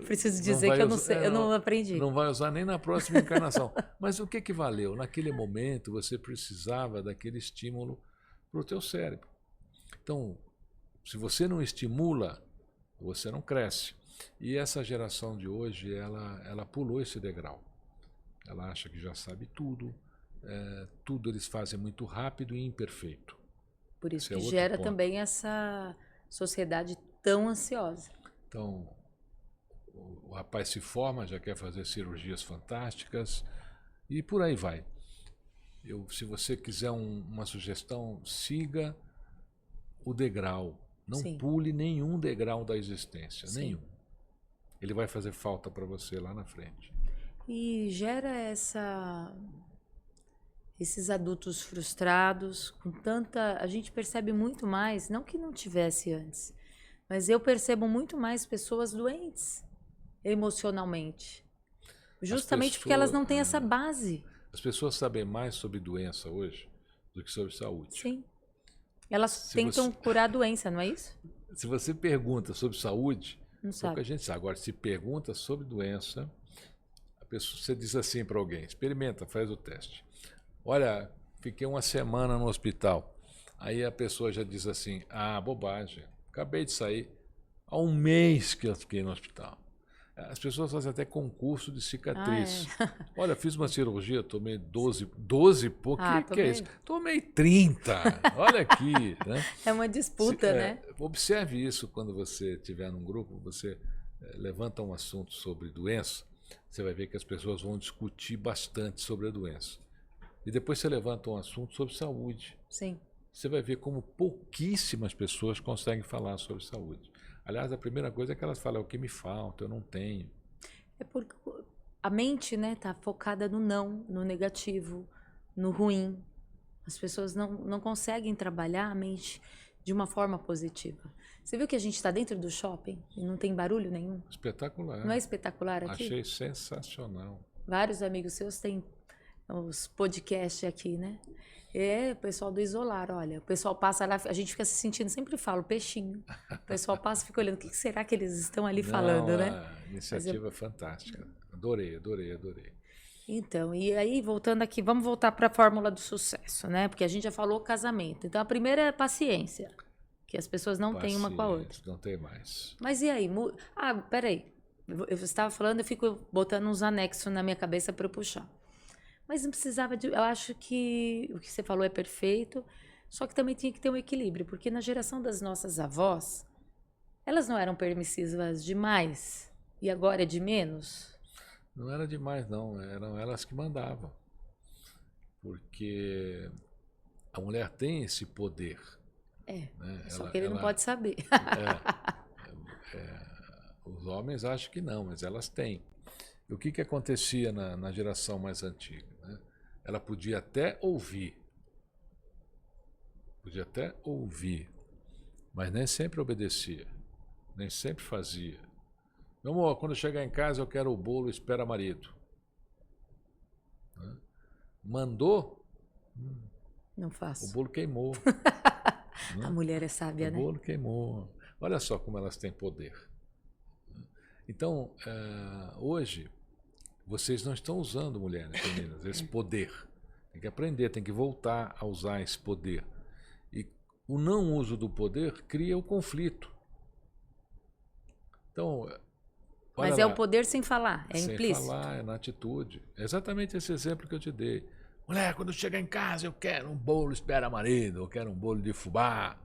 Speaker 1: Preciso dizer que eu não sei, eu não aprendi.
Speaker 2: Não vai usar nem na próxima encarnação. Mas o que valeu? Naquele momento você precisava daquele estímulo para o teu cérebro. Então, se você não estimula, você não cresce. E essa geração de hoje, ela pulou esse degrau. Ela acha que já sabe tudo, tudo eles fazem muito rápido e imperfeito.
Speaker 1: Por isso que gera também essa sociedade tão ansiosa.
Speaker 2: Então, o rapaz se forma, já quer fazer cirurgias fantásticas e por aí vai. Se você quiser uma sugestão, siga o degrau. Não
Speaker 1: Sim.
Speaker 2: pule nenhum degrau da existência,
Speaker 1: Sim.
Speaker 2: nenhum. Ele vai fazer falta para você lá na frente.
Speaker 1: E gera esses adultos frustrados, com tanta... A gente percebe muito mais, não que não tivesse antes, mas eu percebo muito mais pessoas doentes emocionalmente. Justamente porque elas não têm essa base.
Speaker 2: As pessoas sabem mais sobre doença hoje do que sobre saúde.
Speaker 1: Sim. Elas tentam curar a doença, não é isso?
Speaker 2: Se você pergunta sobre saúde,
Speaker 1: não sabe.
Speaker 2: Pouca gente sabe. Agora, se pergunta sobre doença, você diz assim para alguém: experimenta, faz o teste. Olha, fiquei uma semana no hospital. Aí a pessoa já diz assim: ah, bobagem, acabei de sair. Há um mês que eu fiquei no hospital. As pessoas fazem até concurso de cicatriz. Olha, fiz uma cirurgia, tomei 12 pô, que é isso? Tomei 30, olha aqui. Né?
Speaker 1: É uma disputa, né?
Speaker 2: Observe isso quando você estiver num grupo, você levanta um assunto sobre doença, você vai ver que as pessoas vão discutir bastante sobre a doença. E depois você levanta um assunto sobre saúde.
Speaker 1: Sim.
Speaker 2: Você vai ver como pouquíssimas pessoas conseguem falar sobre saúde. Aliás, a primeira coisa é que elas falam: o que me falta, eu não tenho.
Speaker 1: É porque a mente, né, tá focada no não, no negativo, no ruim. As pessoas não conseguem trabalhar a mente de uma forma positiva. Você viu que a gente está dentro do shopping e não tem barulho nenhum?
Speaker 2: Espetacular.
Speaker 1: Não é espetacular aqui?
Speaker 2: Achei sensacional.
Speaker 1: Vários amigos seus têm os podcasts aqui, né? É, o pessoal do Isolar, olha. O pessoal passa lá, a gente fica se sentindo, sempre falo, peixinho. O pessoal passa e fica olhando, o que será que eles estão ali falando, né?
Speaker 2: A iniciativa é fantástica. Adorei.
Speaker 1: Então, e aí, voltando aqui, vamos voltar para a fórmula do sucesso, né? Porque a gente já falou casamento. Então, a primeira é paciência, que as pessoas não têm uma com a outra.
Speaker 2: Não tem mais.
Speaker 1: Mas e aí? Peraí. Eu estava falando, eu fico botando uns anexos na minha cabeça para eu puxar. Mas não precisava de. Eu acho que o que você falou é perfeito, só que também tinha que ter um equilíbrio, porque na geração das nossas avós, elas não eram permissivas demais e agora é de menos?
Speaker 2: Não era demais, não. Eram elas que mandavam. Porque a mulher tem esse poder. Né?
Speaker 1: Só que ele não pode saber.
Speaker 2: Os homens acham que não, mas elas têm. E o que acontecia na geração mais antiga? Né? Ela podia até ouvir, mas nem sempre obedecia, nem sempre fazia. Meu amor, quando eu chegar em casa eu quero o bolo, espera marido. Né? Mandou,
Speaker 1: Não faço.
Speaker 2: o bolo queimou.
Speaker 1: A mulher é sábia, né?
Speaker 2: O bolo queimou. Olha só como elas têm poder. Então, hoje, vocês não estão usando, mulheres, meninas, esse poder. Tem que aprender, tem que voltar a usar esse poder. E o não uso do poder cria o conflito. Então,
Speaker 1: mas é o poder sem falar, é implícito.
Speaker 2: Sem falar, é na atitude. É exatamente esse exemplo que eu te dei. Mulher, quando chegar em casa, eu quero um bolo espera marido, eu quero um bolo de fubá.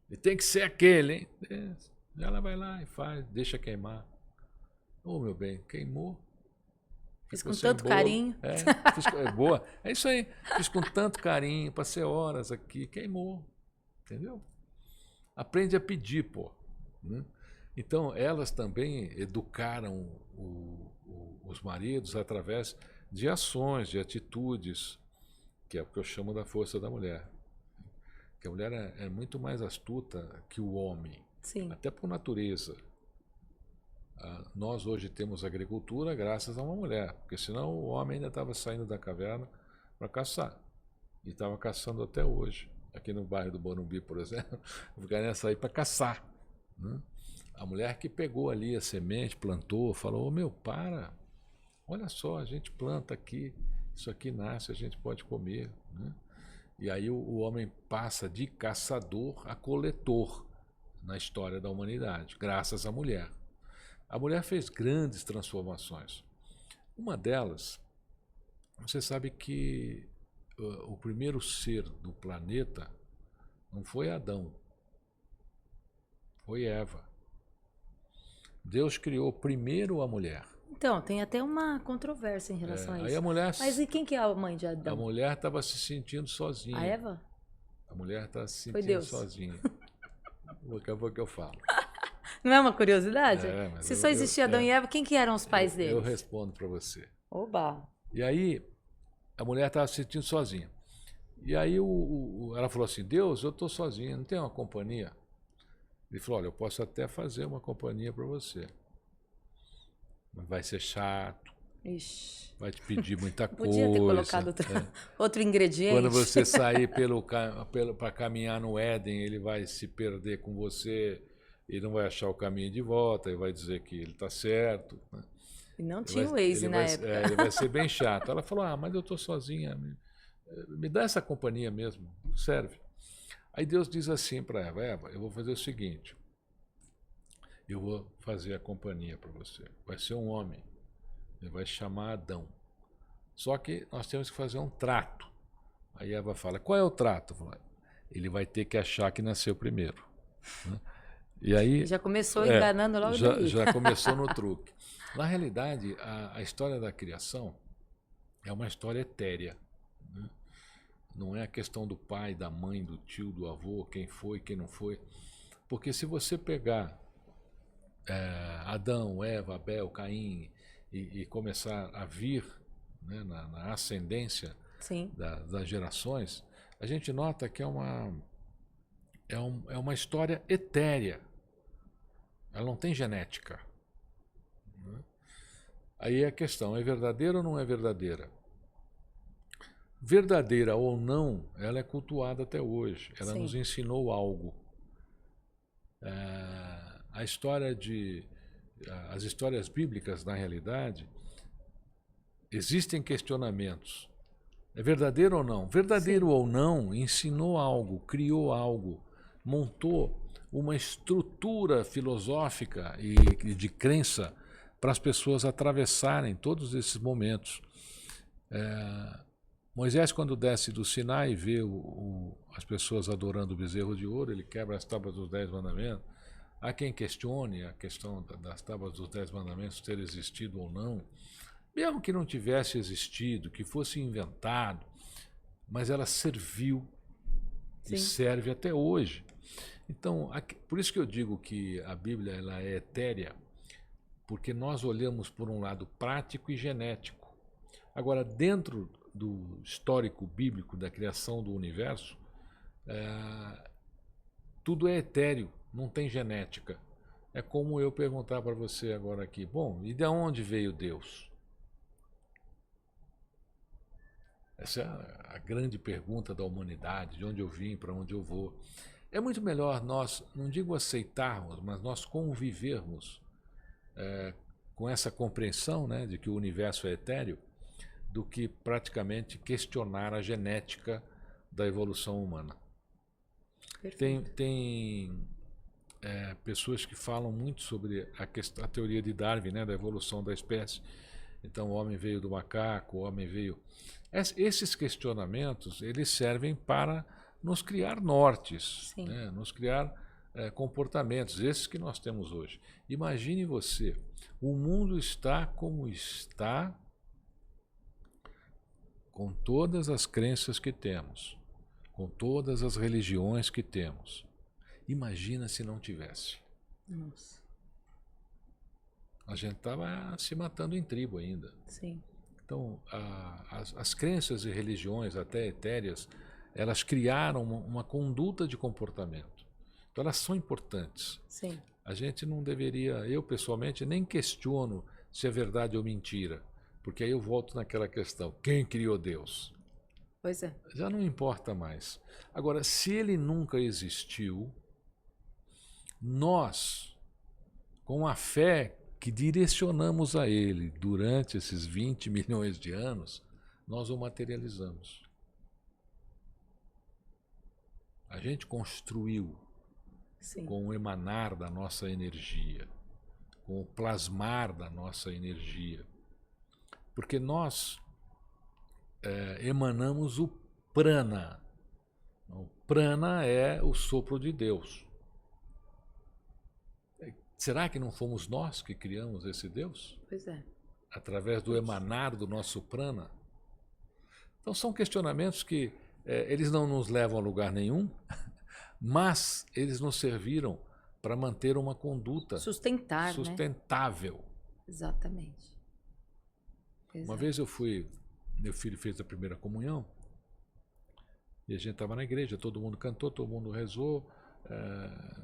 Speaker 2: E tem que ser aquele, hein? Ela vai lá e faz, deixa queimar. Ô, meu bem, queimou.
Speaker 1: Fiz com tanto carinho.
Speaker 2: Boa. É isso aí. Fiz com tanto carinho, passei horas aqui, queimou. Entendeu? Aprende a pedir, pô. Então, elas também educaram os maridos através de ações, de atitudes, que é o que eu chamo da força da mulher. Que a mulher é muito mais astuta que o homem.
Speaker 1: Sim.
Speaker 2: Até por natureza. Nós hoje temos agricultura graças a uma mulher, porque senão o homem ainda estava saindo da caverna para caçar. E estava caçando até hoje. Aqui no bairro do Morumbi, por exemplo, o cara ia sair para caçar. Né? A mulher que pegou ali a semente, plantou, falou, ô meu, olha só, a gente planta aqui, isso aqui nasce, a gente pode comer. Né? E aí o homem passa de caçador a coletor na história da humanidade, graças à mulher. A mulher fez grandes transformações. Uma delas, você sabe que o primeiro ser do planeta não foi Adão, foi Eva. Deus criou primeiro a mulher.
Speaker 1: Então, tem até uma controvérsia em relação a isso.
Speaker 2: Aí a mulher,
Speaker 1: mas e quem que é a mãe de Adão?
Speaker 2: A mulher estava se sentindo sozinha.
Speaker 1: A Eva?
Speaker 2: A mulher estava se
Speaker 1: Foi
Speaker 2: sentindo
Speaker 1: Deus.
Speaker 2: sozinha. Daqui a pouco eu falo.
Speaker 1: Não é uma curiosidade?
Speaker 2: Mas
Speaker 1: se só existia Adão e Eva, quem que eram os pais deles?
Speaker 2: Eu respondo para você.
Speaker 1: Oba!
Speaker 2: E aí, a mulher estava se sentindo sozinha. E aí ela falou assim, Deus, eu estou sozinha, não tem uma companhia? Ele falou, olha, eu posso até fazer uma companhia para você. Mas vai ser chato.
Speaker 1: Ixi.
Speaker 2: Vai te pedir muita coisa.
Speaker 1: Podia ter colocado outro ingrediente.
Speaker 2: Quando você sair para caminhar no Éden, ele vai se perder com você, ele não vai achar o caminho de volta, ele vai dizer que ele está certo. Né?
Speaker 1: E não tinha o Waze na época.
Speaker 2: Ele vai ser bem chato. Ela falou, mas eu estou sozinha, me dá essa companhia mesmo, serve. Aí Deus diz assim para Eva, eu vou fazer o seguinte, eu vou fazer a companhia para você, vai ser um homem, ele vai chamar Adão. Só que nós temos que fazer um trato. Aí Eva fala, qual é o trato? Ele vai ter que achar que nasceu primeiro. Né? E aí,
Speaker 1: já começou enganando logo
Speaker 2: já começou no truque. Na realidade, a história da criação é uma história etérea. Né? Não é a questão do pai, da mãe, do tio, do avô, quem foi, quem não foi. Porque se você pegar Adão, Eva, Abel, Caim e começar a vir, né, na ascendência das gerações, a gente nota que é é uma história etérea. Ela não tem genética. Né? Aí a questão, é verdadeira ou não é verdadeira? Verdadeira ou não, ela é cultuada até hoje. Ela nos
Speaker 1: Sim.
Speaker 2: ensinou algo. A história as histórias bíblicas, na realidade, existem questionamentos. É verdadeiro ou não? Verdadeiro
Speaker 1: Sim.
Speaker 2: ou não, ensinou algo, criou algo, montou uma estrutura filosófica e de crença para as pessoas atravessarem todos esses momentos. Moisés, quando desce do Sinai e vê as pessoas adorando o bezerro de ouro, ele quebra as tábuas dos 10 mandamentos. Há quem questione a questão das tábuas dos 10 mandamentos ter existido ou não. Mesmo que não tivesse existido, que fosse inventado, mas ela serviu e
Speaker 1: Sim.
Speaker 2: serve até hoje. Então, por isso que eu digo que a Bíblia ela é etérea, porque nós olhamos por um lado prático e genético. Agora, dentro do histórico bíblico da criação do universo, tudo é etéreo, não tem genética. É como eu perguntar para você agora aqui, bom, e de onde veio Deus? Essa é a grande pergunta da humanidade, de onde eu vim, para onde eu vou. É muito melhor nós, não digo aceitarmos, mas nós convivermos com essa compreensão, né, de que o universo é etéreo, do que praticamente questionar a genética da evolução humana.
Speaker 1: Perfeito.
Speaker 2: Tem pessoas que falam muito sobre a teoria de Darwin, né, da evolução da espécie. Então, o homem veio do macaco, o homem veio... Esses questionamentos, eles servem para nos criar nortes,
Speaker 1: Sim.
Speaker 2: né, nos criar comportamentos, esses que nós temos hoje. Imagine você, o mundo está como está, com todas as crenças que temos, com todas as religiões que temos. Imagina se não tivesse.
Speaker 1: Nossa.
Speaker 2: A gente estava se matando em tribo ainda.
Speaker 1: Sim.
Speaker 2: Então, as crenças e religiões, até etéreas, elas criaram uma conduta de comportamento. Então, elas são importantes.
Speaker 1: Sim.
Speaker 2: A gente não deveria, eu pessoalmente, nem questiono se é verdade ou mentira, porque aí eu volto naquela questão: quem criou Deus?
Speaker 1: Pois é.
Speaker 2: Já não importa mais. Agora, se ele nunca existiu, nós, com a fé que direcionamos a ele durante esses 20 milhões de anos, nós o materializamos. A gente construiu
Speaker 1: Sim.
Speaker 2: com o emanar da nossa energia, com o plasmar da nossa energia. Porque nós emanamos o prana. O prana é o sopro de Deus. Será que não fomos nós que criamos esse Deus?
Speaker 1: Pois é.
Speaker 2: Através do emanar do nosso prana? Então são questionamentos que eles não nos levam a lugar nenhum, mas eles nos serviram para manter uma conduta
Speaker 1: Sustentar, né?
Speaker 2: sustentável.
Speaker 1: Exatamente.
Speaker 2: Uma vez meu filho fez a primeira comunhão, e a gente estava na igreja, todo mundo cantou, todo mundo rezou,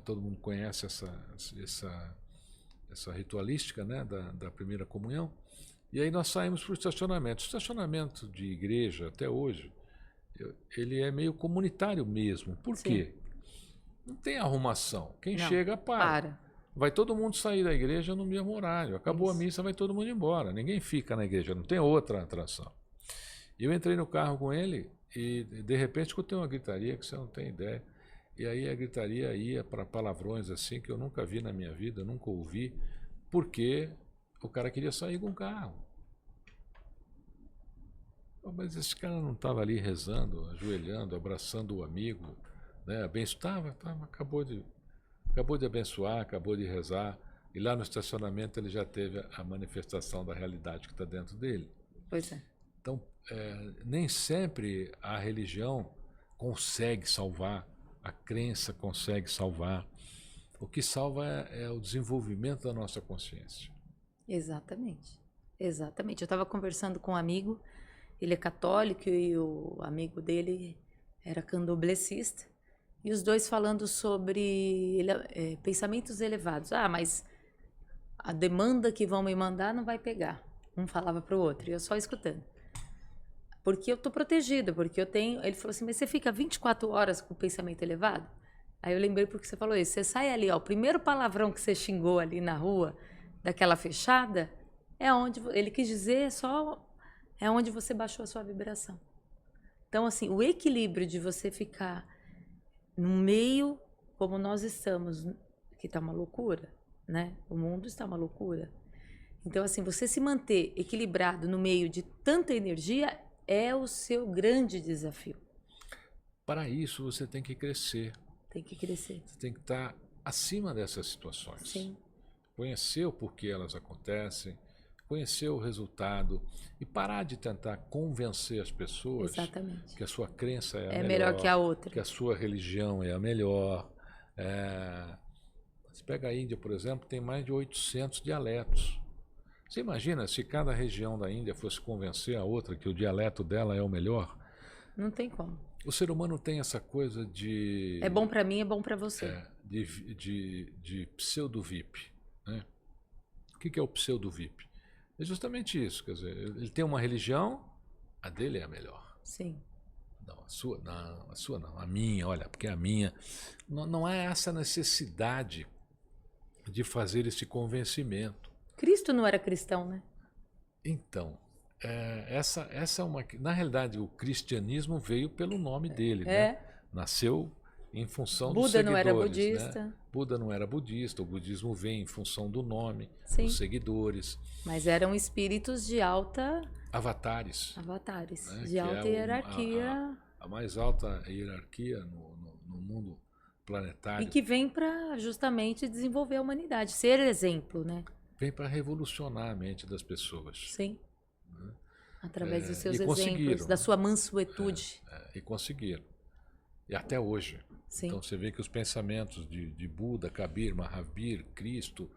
Speaker 2: todo mundo conhece essa ritualística, né, da primeira comunhão. E aí nós saímos para o estacionamento. O estacionamento de igreja, até hoje, ele é meio comunitário mesmo. Por quê? Não tem arrumação. Quem chega, para. Vai todo mundo sair da igreja no mesmo horário. Acabou a missa, vai todo mundo embora. Ninguém fica na igreja, não tem outra atração. Eu entrei no carro com ele e, de repente, escutei uma gritaria que você não tem ideia. E aí a gritaria ia para palavrões assim que eu nunca vi na minha vida, nunca ouvi, porque o cara queria sair com o carro. Mas esse cara não estava ali rezando, ajoelhando, abraçando o amigo, né? Abençoava, acabou de abençoar, acabou de rezar, e lá no estacionamento ele já teve a manifestação da realidade que está dentro dele.
Speaker 1: Pois é.
Speaker 2: Então, nem sempre a religião consegue salvar, a crença consegue salvar. O que salva é o desenvolvimento da nossa consciência.
Speaker 1: Exatamente. Exatamente. Eu estava conversando com um amigo, ele é católico e o amigo dele era candomblessista. e os dois falando sobre pensamentos elevados. Ah, mas a demanda que vão me mandar não vai pegar. Um falava para o outro, e eu só escutando. Porque eu tô protegida, porque eu tenho... Ele falou assim, mas você fica 24 horas com o pensamento elevado? Aí eu lembrei porque você falou isso. Você sai ali, ó, o primeiro palavrão que você xingou ali na rua, daquela fechada, é onde... Ele quis dizer só... É onde você baixou a sua vibração. Então, assim, o equilíbrio de você ficar no meio, como nós estamos, que tá uma loucura, né? O mundo está uma loucura. Então, assim, você se manter equilibrado no meio de tanta energia é o seu grande desafio.
Speaker 2: Para isso, você tem que crescer.
Speaker 1: Tem que crescer.
Speaker 2: Você tem que estar acima dessas situações.
Speaker 1: Sim.
Speaker 2: Conhecer o porquê elas acontecem, conhecer o resultado e parar de tentar convencer as pessoas
Speaker 1: Exatamente.
Speaker 2: que a sua crença é a
Speaker 1: melhor que a outra.
Speaker 2: que a sua religião é a melhor. Você pega a Índia, por exemplo, tem mais de 800 dialetos. Você imagina se cada região da Índia fosse convencer a outra que o dialeto dela é o melhor?
Speaker 1: Não tem como.
Speaker 2: O ser humano tem essa coisa de...
Speaker 1: É bom para mim, é bom para você.
Speaker 2: De pseudo-VIP. Né? O que é o pseudo-VIP? É justamente isso. Quer dizer, ele tem uma religião, a dele é a melhor.
Speaker 1: Sim.
Speaker 2: Não, a sua não, a minha, olha, porque a minha... Não há essa necessidade de fazer esse convencimento.
Speaker 1: Cristo não era cristão, né?
Speaker 2: Então, essa é uma... Na realidade, o cristianismo veio pelo nome dele, né? Nasceu em função dos seguidores.
Speaker 1: Buda não era budista.
Speaker 2: Né? Buda não era budista, o budismo vem em função do nome,
Speaker 1: Sim.
Speaker 2: dos seguidores.
Speaker 1: Mas eram espíritos de alta...
Speaker 2: Avatares.
Speaker 1: Né? De alta hierarquia.
Speaker 2: A mais alta hierarquia no mundo planetário.
Speaker 1: E que vem para justamente desenvolver a humanidade, ser exemplo, né?
Speaker 2: Vem para revolucionar a mente das pessoas.
Speaker 1: Sim.
Speaker 2: Né?
Speaker 1: Através dos seus exemplos, da sua mansuetude.
Speaker 2: E conseguiram. E até hoje.
Speaker 1: Sim.
Speaker 2: Então você vê que os pensamentos de Buda, Kabir, Mahavir, Cristo,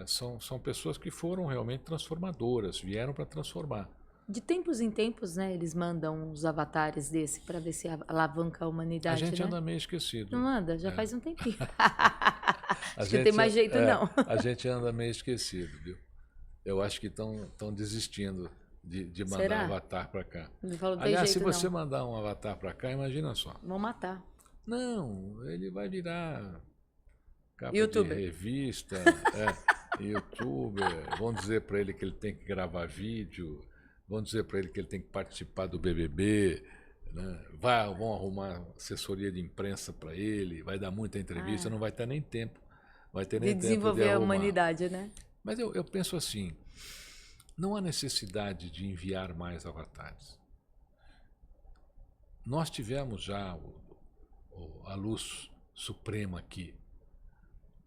Speaker 2: são pessoas que foram realmente transformadoras, vieram para transformar.
Speaker 1: De tempos em tempos, né, eles mandam os avatares desse para ver se alavanca a humanidade.
Speaker 2: A gente
Speaker 1: né?
Speaker 2: anda meio esquecido.
Speaker 1: Não anda? Já faz um tempinho. Acho que não tem mais jeito, não.
Speaker 2: A gente anda meio esquecido, viu? Eu acho que estão desistindo de mandar um avatar para cá. Aliás, se você mandar um avatar para cá, imagina só.
Speaker 1: Vão matar.
Speaker 2: Não, ele vai virar capa
Speaker 1: YouTuber.
Speaker 2: de revista, youtuber. Vão dizer para ele que ele tem que gravar vídeo, vão dizer para ele que ele tem que participar do BBB, né? Vão arrumar assessoria de imprensa para ele, vai dar muita entrevista, não vai ter nem tempo. Vai ter nem
Speaker 1: de desenvolver
Speaker 2: tempo de
Speaker 1: a humanidade, né?
Speaker 2: Mas eu penso assim, não há necessidade de enviar mais avatares. Nós tivemos já a luz suprema aqui.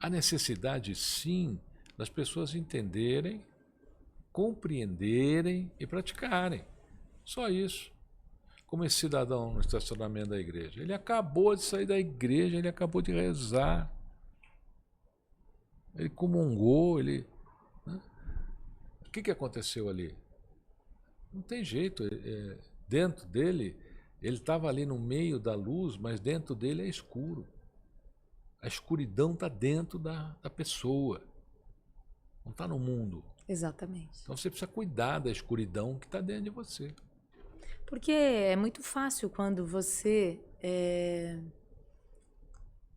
Speaker 2: Há necessidade, sim, das pessoas entenderem, compreenderem e praticarem. Só isso. Como esse cidadão no estacionamento da igreja. Ele acabou de sair da igreja, ele acabou de rezar. Ele comungou, né? O que aconteceu ali? Não tem jeito. Dentro dele, ele estava ali no meio da luz, mas dentro dele é escuro. A escuridão está dentro da pessoa. Não está no mundo.
Speaker 1: Exatamente.
Speaker 2: Então você precisa cuidar da escuridão que está dentro de você.
Speaker 1: Porque é muito fácil quando você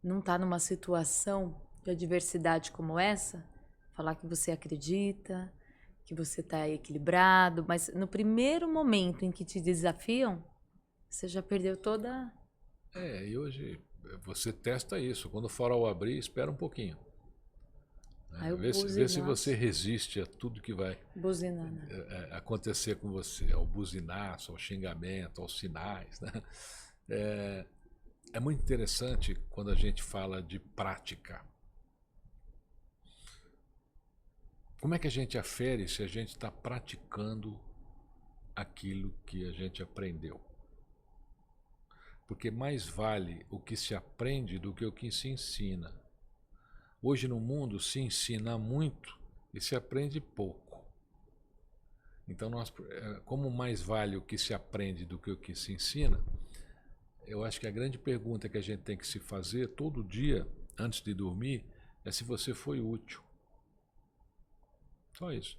Speaker 1: não está numa situação de adversidade como essa, falar que você acredita, que você está equilibrado, mas no primeiro momento em que te desafiam, você já perdeu toda...
Speaker 2: E hoje você testa isso. Quando o farol abrir, espera um pouquinho. Vê se você resiste a tudo que vai acontecer com você, ao buzinaço, ao xingamento, aos sinais. Né? É muito interessante quando a gente fala de prática. Como é que a gente afere se a gente está praticando aquilo que a gente aprendeu? Porque mais vale o que se aprende do que o que se ensina. Hoje no mundo se ensina muito e se aprende pouco. Então, como mais vale o que se aprende do que o que se ensina, eu acho que a grande pergunta que a gente tem que se fazer todo dia, antes de dormir, é se você foi útil. Só isso.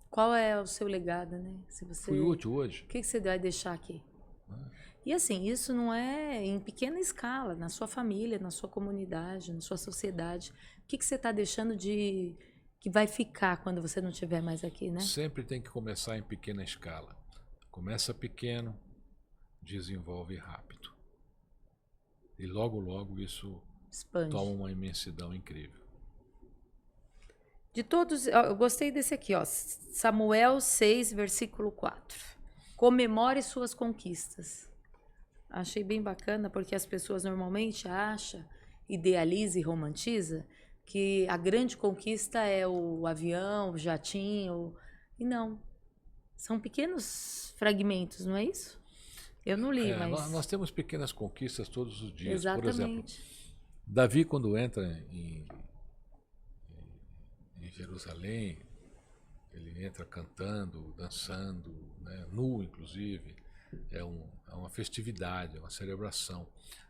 Speaker 1: Qual é o seu legado, né? Se
Speaker 2: Fui
Speaker 1: você,
Speaker 2: útil hoje?
Speaker 1: o que você vai deixar aqui? E assim, isso não é em pequena escala, na sua família, na sua comunidade, na sua sociedade. O que você está deixando de que vai ficar quando você não estiver mais aqui, né?
Speaker 2: Sempre tem que começar em pequena escala. Começa pequeno, desenvolve rápido. E logo, logo isso
Speaker 1: Expande.
Speaker 2: toma uma imensidão incrível.
Speaker 1: De todos, eu gostei desse aqui, ó, Samuel 6, versículo 4. Comemore suas conquistas. Achei bem bacana, porque as pessoas normalmente acham, idealiza e romantiza, que a grande conquista é o avião, o jatinho, e não. São pequenos fragmentos, não é isso? Eu não li, mas...
Speaker 2: Nós temos pequenas conquistas todos os dias.
Speaker 1: Exatamente.
Speaker 2: Por exemplo, Davi, quando entra em Jerusalém, ele entra cantando, dançando, né, nu, inclusive. É uma festividade, é uma celebração.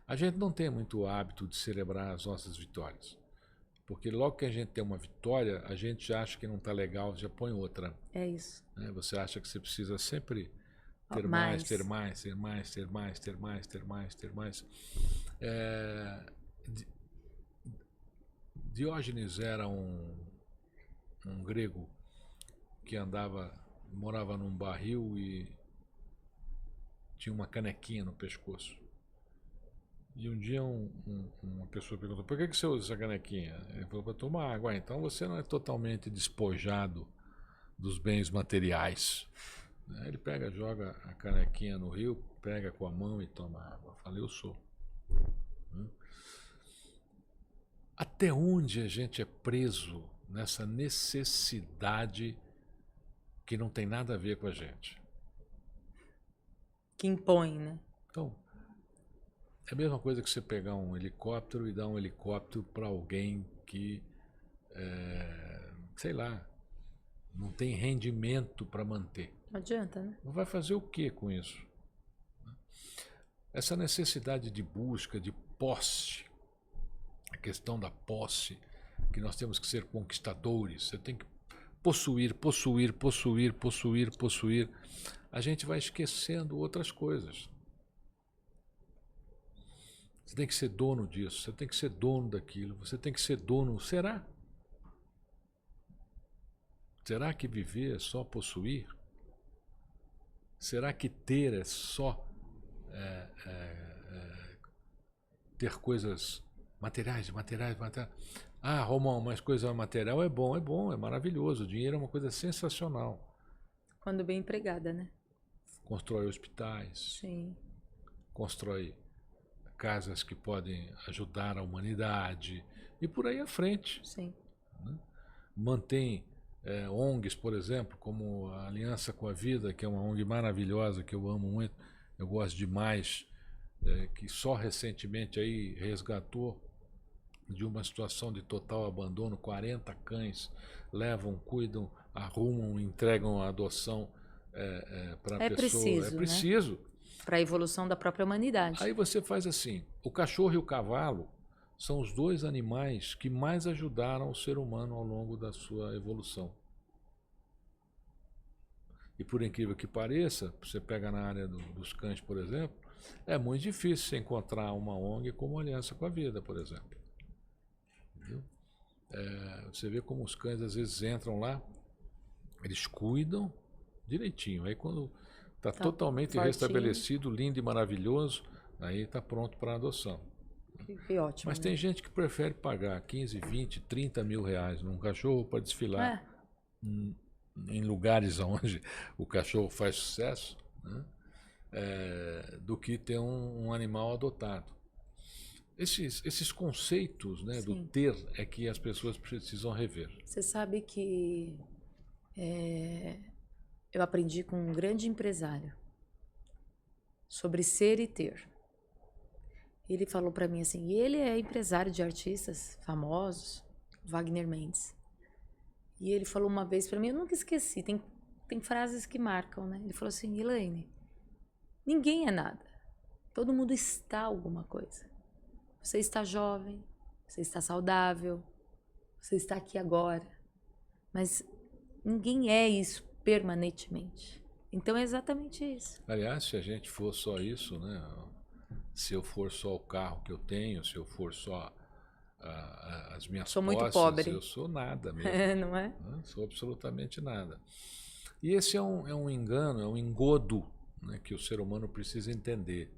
Speaker 2: A gente não tem muito hábito de celebrar as nossas vitórias. Porque logo que a gente tem uma vitória, a gente já acha que não está legal, já põe outra.
Speaker 1: É isso.
Speaker 2: Né? Você acha que você precisa sempre ter
Speaker 1: Mais.
Speaker 2: mais, ter mais, ter mais, ter mais, ter mais, ter mais, ter mais. Diógenes era um grego que morava num barril e tinha uma canequinha no pescoço. E um dia uma pessoa perguntou: por que você usa essa canequinha? Ele falou: para tomar água. Então você não é totalmente despojado dos bens materiais. Ele pega, joga a canequinha no rio, pega com a mão e toma água. Eu falei: eu sou. Até onde a gente é preso nessa necessidade que não tem nada a ver com a gente?
Speaker 1: Que impõe, né?
Speaker 2: Então, é a mesma coisa que você pegar um helicóptero e dar um helicóptero para alguém que, sei lá, não tem rendimento para manter.
Speaker 1: Não adianta, né?
Speaker 2: Vai fazer o que com isso? Essa necessidade de busca, de posse, a questão da posse, que nós temos que ser conquistadores, você tem que possuir, possuir, possuir, possuir, possuir. A gente vai esquecendo outras coisas. Você tem que ser dono disso, você tem que ser dono daquilo, você tem que ser dono. Será? Será que viver é só possuir? Será que ter é só ter coisas materiais? Ah, Romão, mas coisa material é bom, é maravilhoso. O dinheiro é uma coisa sensacional.
Speaker 1: Quando bem empregada, né?
Speaker 2: Constrói hospitais.
Speaker 1: Sim.
Speaker 2: Constrói casas que podem ajudar a humanidade e por aí à frente.
Speaker 1: Sim.
Speaker 2: Né? Mantém ONGs, por exemplo, como a Aliança com a Vida, que é uma ONG maravilhosa, que eu amo muito, eu gosto demais, que só recentemente aí resgatou de uma situação de total abandono 40 cães, levam, cuidam, arrumam, entregam a adoção para a pessoa.
Speaker 1: Preciso,
Speaker 2: é preciso.
Speaker 1: Né? Para a evolução da própria humanidade.
Speaker 2: Aí você faz assim, o cachorro e o cavalo são os dois animais que mais ajudaram o ser humano ao longo da sua evolução. E por incrível que pareça, você pega na área dos cães, por exemplo, é muito difícil você encontrar uma ONG como Aliança com a Vida, por exemplo. Entendeu? Você vê como os cães às vezes entram lá, eles cuidam direitinho. Aí quando está totalmente
Speaker 1: fortinho,
Speaker 2: restabelecido, lindo e maravilhoso, aí está pronto para adoção.
Speaker 1: Que ótimo.
Speaker 2: Mas tem gente que prefere pagar 15, 20, 30 mil reais num cachorro para desfilar em lugares onde o cachorro faz sucesso, né? Do que ter um animal adotado. Esses conceitos, né, do ter é que as pessoas precisam rever.
Speaker 1: Você sabe que eu aprendi com um grande empresário sobre ser e ter. Ele falou para mim assim, e ele é empresário de artistas famosos, Wagner Mendes. E ele falou uma vez para mim, eu nunca esqueci, tem frases que marcam, né? Ele falou assim, Elaine, ninguém é nada. Todo mundo está alguma coisa. Você está jovem, você está saudável, você está aqui agora. Mas ninguém é isso permanentemente. Então é exatamente isso.
Speaker 2: Aliás, se a gente for só isso, né? Se eu for só o carro que eu tenho, se eu for só as minhas
Speaker 1: Sou muito
Speaker 2: posses,
Speaker 1: pobre.
Speaker 2: eu sou nada mesmo.
Speaker 1: Não é?
Speaker 2: Né? Sou absolutamente nada. E esse é um engano, é um engodo, né, que o ser humano precisa entender.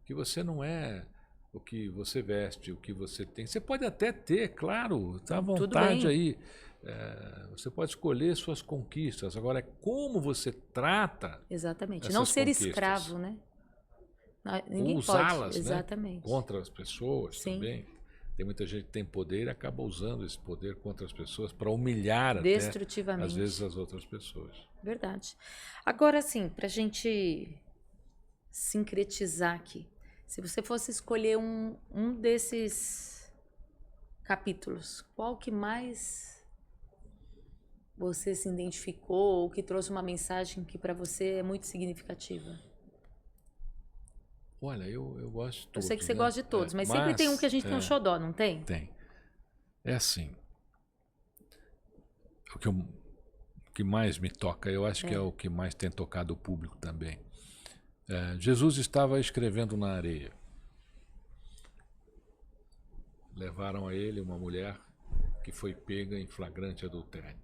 Speaker 2: Que você não é o que você veste, o que você tem. Você pode até ter, claro, está à vontade aí. Você pode escolher suas conquistas. Agora, é como você trata
Speaker 1: Exatamente.
Speaker 2: essas
Speaker 1: Não ser
Speaker 2: conquistas.
Speaker 1: escravo, né? Ninguém
Speaker 2: Usá-las,
Speaker 1: pode. Exatamente.
Speaker 2: Né, contra as pessoas.
Speaker 1: Sim.
Speaker 2: Também. Tem muita gente que tem poder e acaba usando esse poder contra as pessoas para humilhar até,
Speaker 1: Destrutivamente.
Speaker 2: às vezes, as outras pessoas.
Speaker 1: Verdade. Agora, assim, para a gente sincretizar aqui, se você fosse escolher um desses capítulos, qual que mais você se identificou ou que trouxe uma mensagem que para você é muito significativa?
Speaker 2: Olha, eu gosto de todos.
Speaker 1: Eu sei que você
Speaker 2: né?
Speaker 1: gosta de todos, mas sempre tem um que a gente tem um xodó, não tem?
Speaker 2: Tem. É assim. O que mais me toca, eu acho que é o que mais tem tocado o público também. Jesus estava escrevendo na areia. Levaram a ele uma mulher que foi pega em flagrante adultério.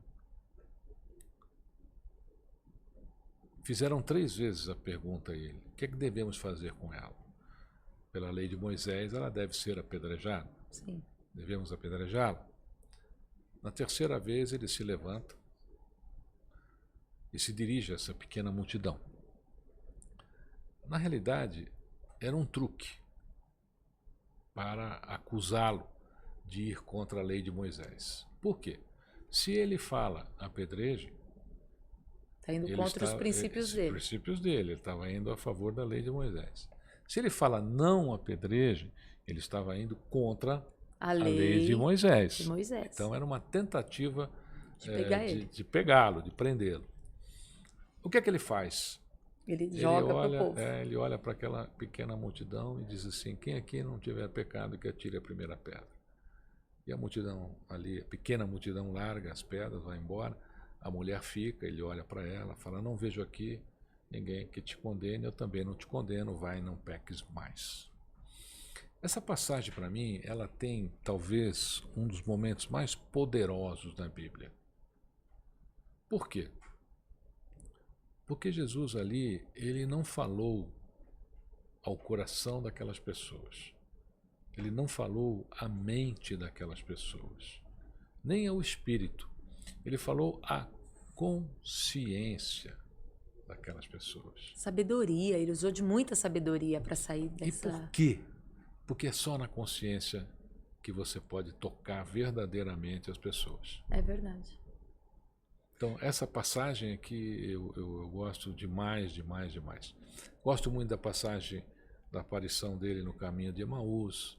Speaker 2: Fizeram 3 vezes a pergunta a ele: o que é que devemos fazer com ela? Pela lei de Moisés, ela deve ser apedrejada.
Speaker 1: Sim.
Speaker 2: Devemos apedrejá-la? Na 3ª vez, ele se levanta e se dirige a essa pequena multidão. Na realidade, era um truque para acusá-lo de ir contra a lei de Moisés. Por quê? Se ele fala apedreje,
Speaker 1: está indo contra os princípios dele.
Speaker 2: Os princípios dele, ele estava indo a favor da lei de Moisés. Se ele fala não apedreje, ele estava indo contra a lei de Moisés. Então era uma tentativa de pegá-lo, de prendê-lo. O que é que ele faz?
Speaker 1: Ele joga para o povo.
Speaker 2: Ele olha para aquela pequena multidão e diz assim: quem aqui não tiver pecado, que atire a primeira pedra. E a multidão ali, a pequena multidão, larga as pedras, vai embora. A mulher fica, ele olha para ela, fala: não vejo aqui ninguém que te condene, eu também não te condeno, vai, não peques mais. Essa passagem, para mim, ela tem talvez um dos momentos mais poderosos da Bíblia. Por quê? Porque Jesus ali, ele não falou ao coração daquelas pessoas. Ele não falou à mente daquelas pessoas, nem ao espírito. Ele falou à consciência daquelas pessoas.
Speaker 1: Sabedoria, ele usou de muita sabedoria para sair dessa...
Speaker 2: E por quê? Porque é só na consciência que você pode tocar verdadeiramente as pessoas.
Speaker 1: É verdade.
Speaker 2: Então, essa passagem aqui eu gosto demais, demais, demais. Gosto muito da passagem da aparição dele no caminho de Emaús.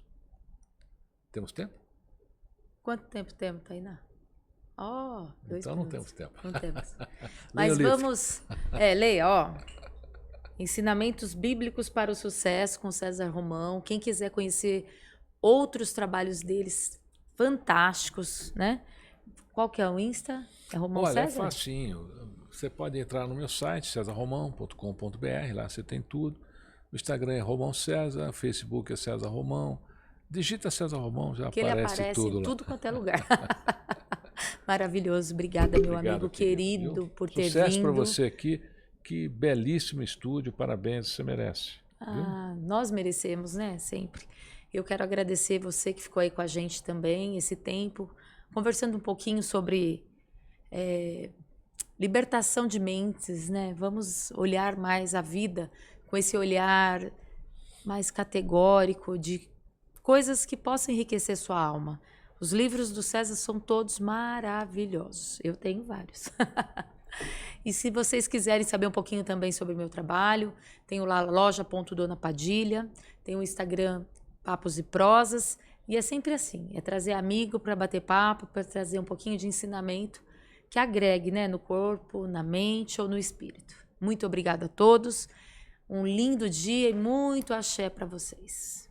Speaker 2: Temos tempo?
Speaker 1: Quanto tempo temos, Tainá? 2
Speaker 2: então
Speaker 1: minutos.
Speaker 2: Não temos tempo.
Speaker 1: Não temos. Mas vamos... leia, Ensinamentos Bíblicos para o Sucesso, com César Romão. Quem quiser conhecer outros trabalhos deles, fantásticos, né? Qual que é o Insta? É Romão César?
Speaker 2: Olha, é facinho. Você pode entrar no meu site, cesarromão.com.br, lá você tem tudo. O Instagram é Romão César, Facebook é César Romão. Digita César Romão, já
Speaker 1: que
Speaker 2: aparece
Speaker 1: ele aparece
Speaker 2: tudo
Speaker 1: em
Speaker 2: lá.
Speaker 1: tudo quanto é lugar. Maravilhoso. Obrigada, meu amigo querido, por ter vindo.
Speaker 2: Sucesso para você aqui. Que belíssimo estúdio. Parabéns, você merece.
Speaker 1: Nós merecemos, né? Sempre. Eu quero agradecer você que ficou aí com a gente também, esse tempo, conversando um pouquinho sobre libertação de mentes, né? Vamos olhar mais a vida com esse olhar mais categórico de coisas que possam enriquecer sua alma. Os livros do César são todos maravilhosos. Eu tenho vários. E se vocês quiserem saber um pouquinho também sobre o meu trabalho, tenho lá loja.dona Padilha, tem o Instagram Papos e Prosas, e é sempre assim, é trazer amigo para bater papo, para trazer um pouquinho de ensinamento que agregue, né, no corpo, na mente ou no espírito. Muito obrigada a todos. Um lindo dia e muito axé para vocês.